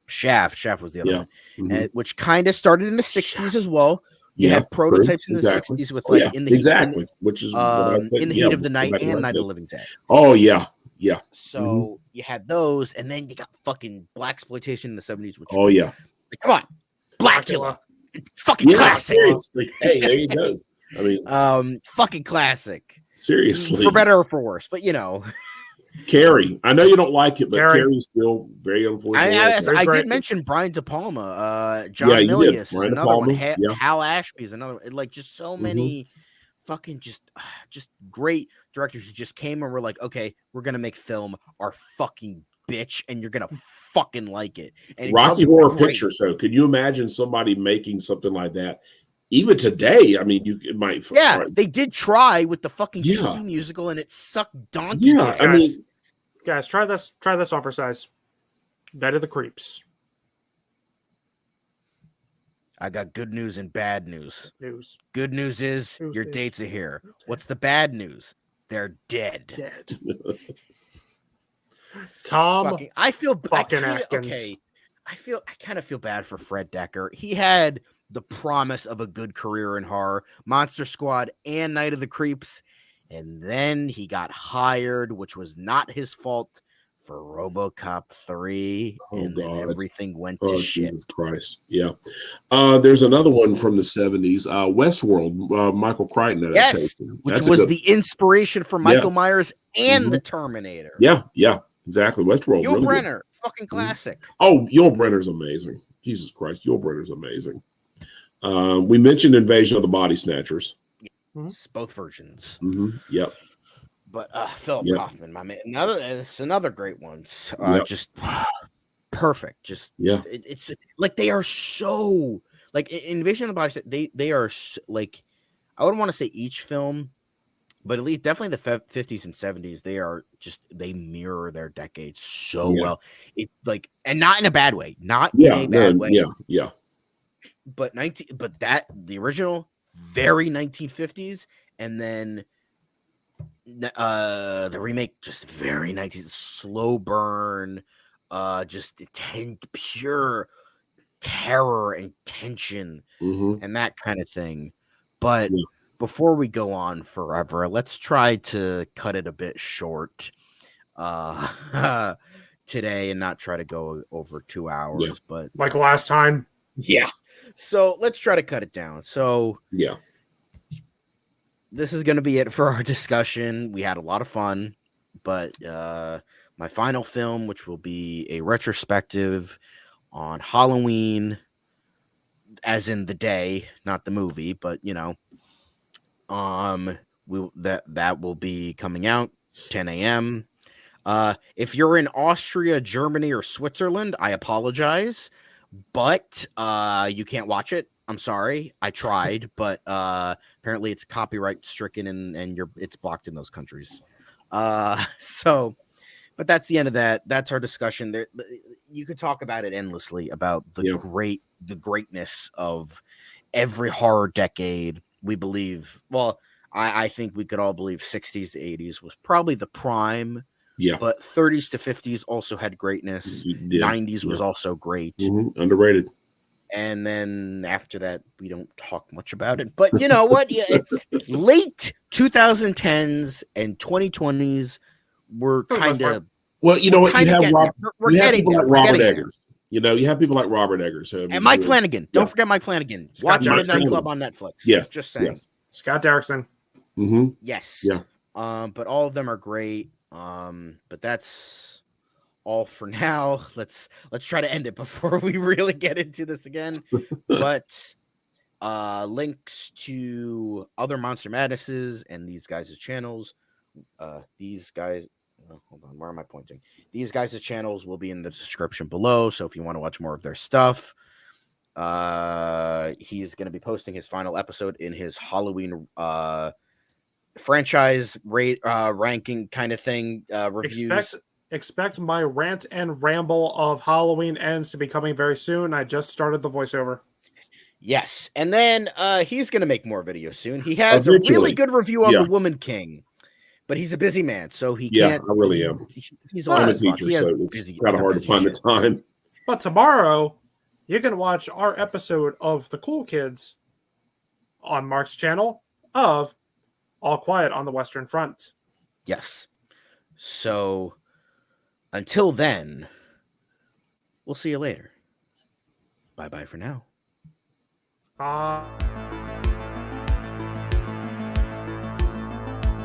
Shaft was the other one, and, which kind of started in the 60s as well. You had prototypes in the 60s with like in the which is in the heat of the night and Night of the Living Dead. Oh yeah. Yeah. So you had those, and then you got fucking blaxploitation in the 70s. Which like, come on, Blackula, fucking classic. Seriously. Hey, there you go. I mean, fucking classic. Seriously, for better or for worse, but Carrie. I know you don't like it, but Carrie's still very unfortunate. I did mention Brian De Palma, John Milius is another one. Hal Ashby is another one. Like just so many. Fucking just great directors who just came and were like, okay, we're gonna make film our fucking bitch, and you're gonna fucking like it. And Rocky Horror Picture Show. Could you imagine somebody making something like that? Even today, I mean, it might. Yeah, they did try with the fucking TV musical, and it sucked donkey. Yeah, I mean, guys, try this on for size. Bed of the Creeps. I got good news and bad news. Good news is your dates are here. What's the bad news? They're dead. Tom, I feel fucking Atkins. Okay, I kind of feel bad for Fred Decker. He had the promise of a good career in horror, Monster Squad and Night of the Creeps, and then he got hired, which was not his fault, for RoboCop 3, and then everything went to shit. Jesus Christ. Yeah. There's another one from the 70s, Westworld, Michael Crichton adaptation. Which was the inspiration for Michael Myers and the Terminator. Yeah, exactly. Westworld. Yul Brynner, fucking classic. Oh, Yul Brynner's amazing. Jesus Christ, Yul Brynner's amazing. We mentioned Invasion of the Body Snatchers. Both versions. Yep. But Philip Kaufman, my man, it's another great one. Just perfect. Just it's like they are so like Invasion of the Body. They are like, I wouldn't want to say each film, but at least definitely the 50s and 70s. They mirror their decades so well. It like, and not in a bad way. Not in a bad way. Yeah. But the original very 1950s, and then the remake just very 90s, slow burn, just pure terror and tension and that kind of thing. But before we go on forever, let's try to cut it a bit short today and not try to go over 2 hours, but like last time. So let's try to cut it down. So this is going to be it for our discussion. We had a lot of fun, but my final film, which will be a retrospective on Halloween, as in the day, not the movie, but that will be coming out 10 a.m. If you're in Austria, Germany, or Switzerland, I apologize, but you can't watch it. I'm sorry. I tried, but apparently it's copyright stricken and it's blocked in those countries. But that's the end of that. That's our discussion. There, you could talk about it endlessly about the greatness of every horror decade. We believe. Well, I think we could all believe 60s to 80s was probably the prime. Yeah. But 30s to 50s also had greatness. 90s was also great. Underrated. And then after that, we don't talk much about it. But you know what? Yeah, late 2010s and 2020s were kind of. Well, you know what? You have people like Robert Eggers. You have people like Robert Eggers. And Mike Flanagan. Don't forget Mike Flanagan. Watch Midnight Club on Netflix. Yes. Just saying. Yes. Scott Derrickson. Mm-hmm. Yes. Yeah. But all of them are great. But that's all for now. Let's try to end it before we really get into this again. But links to other Monster Madnesses and these guys' channels. Hold on, where am I pointing? These guys' channels will be in the description below. So if you want to watch more of their stuff, he's going to be posting his final episode in his Halloween franchise ranking kind of thing, reviews. Expect my rant and ramble of Halloween Ends to be coming very soon. I just started the voiceover. Yes, and then he's going to make more videos soon. He has a really good review on The Woman King, but he's a busy man, so he can't. I really am. I'm a teacher, so it's kind of hard to find the time. But tomorrow, you can watch our episode of The Cool Kids on Mark's channel of All Quiet on the Western Front. Yes. So until then, we'll see you later. Bye-bye for now. Bye.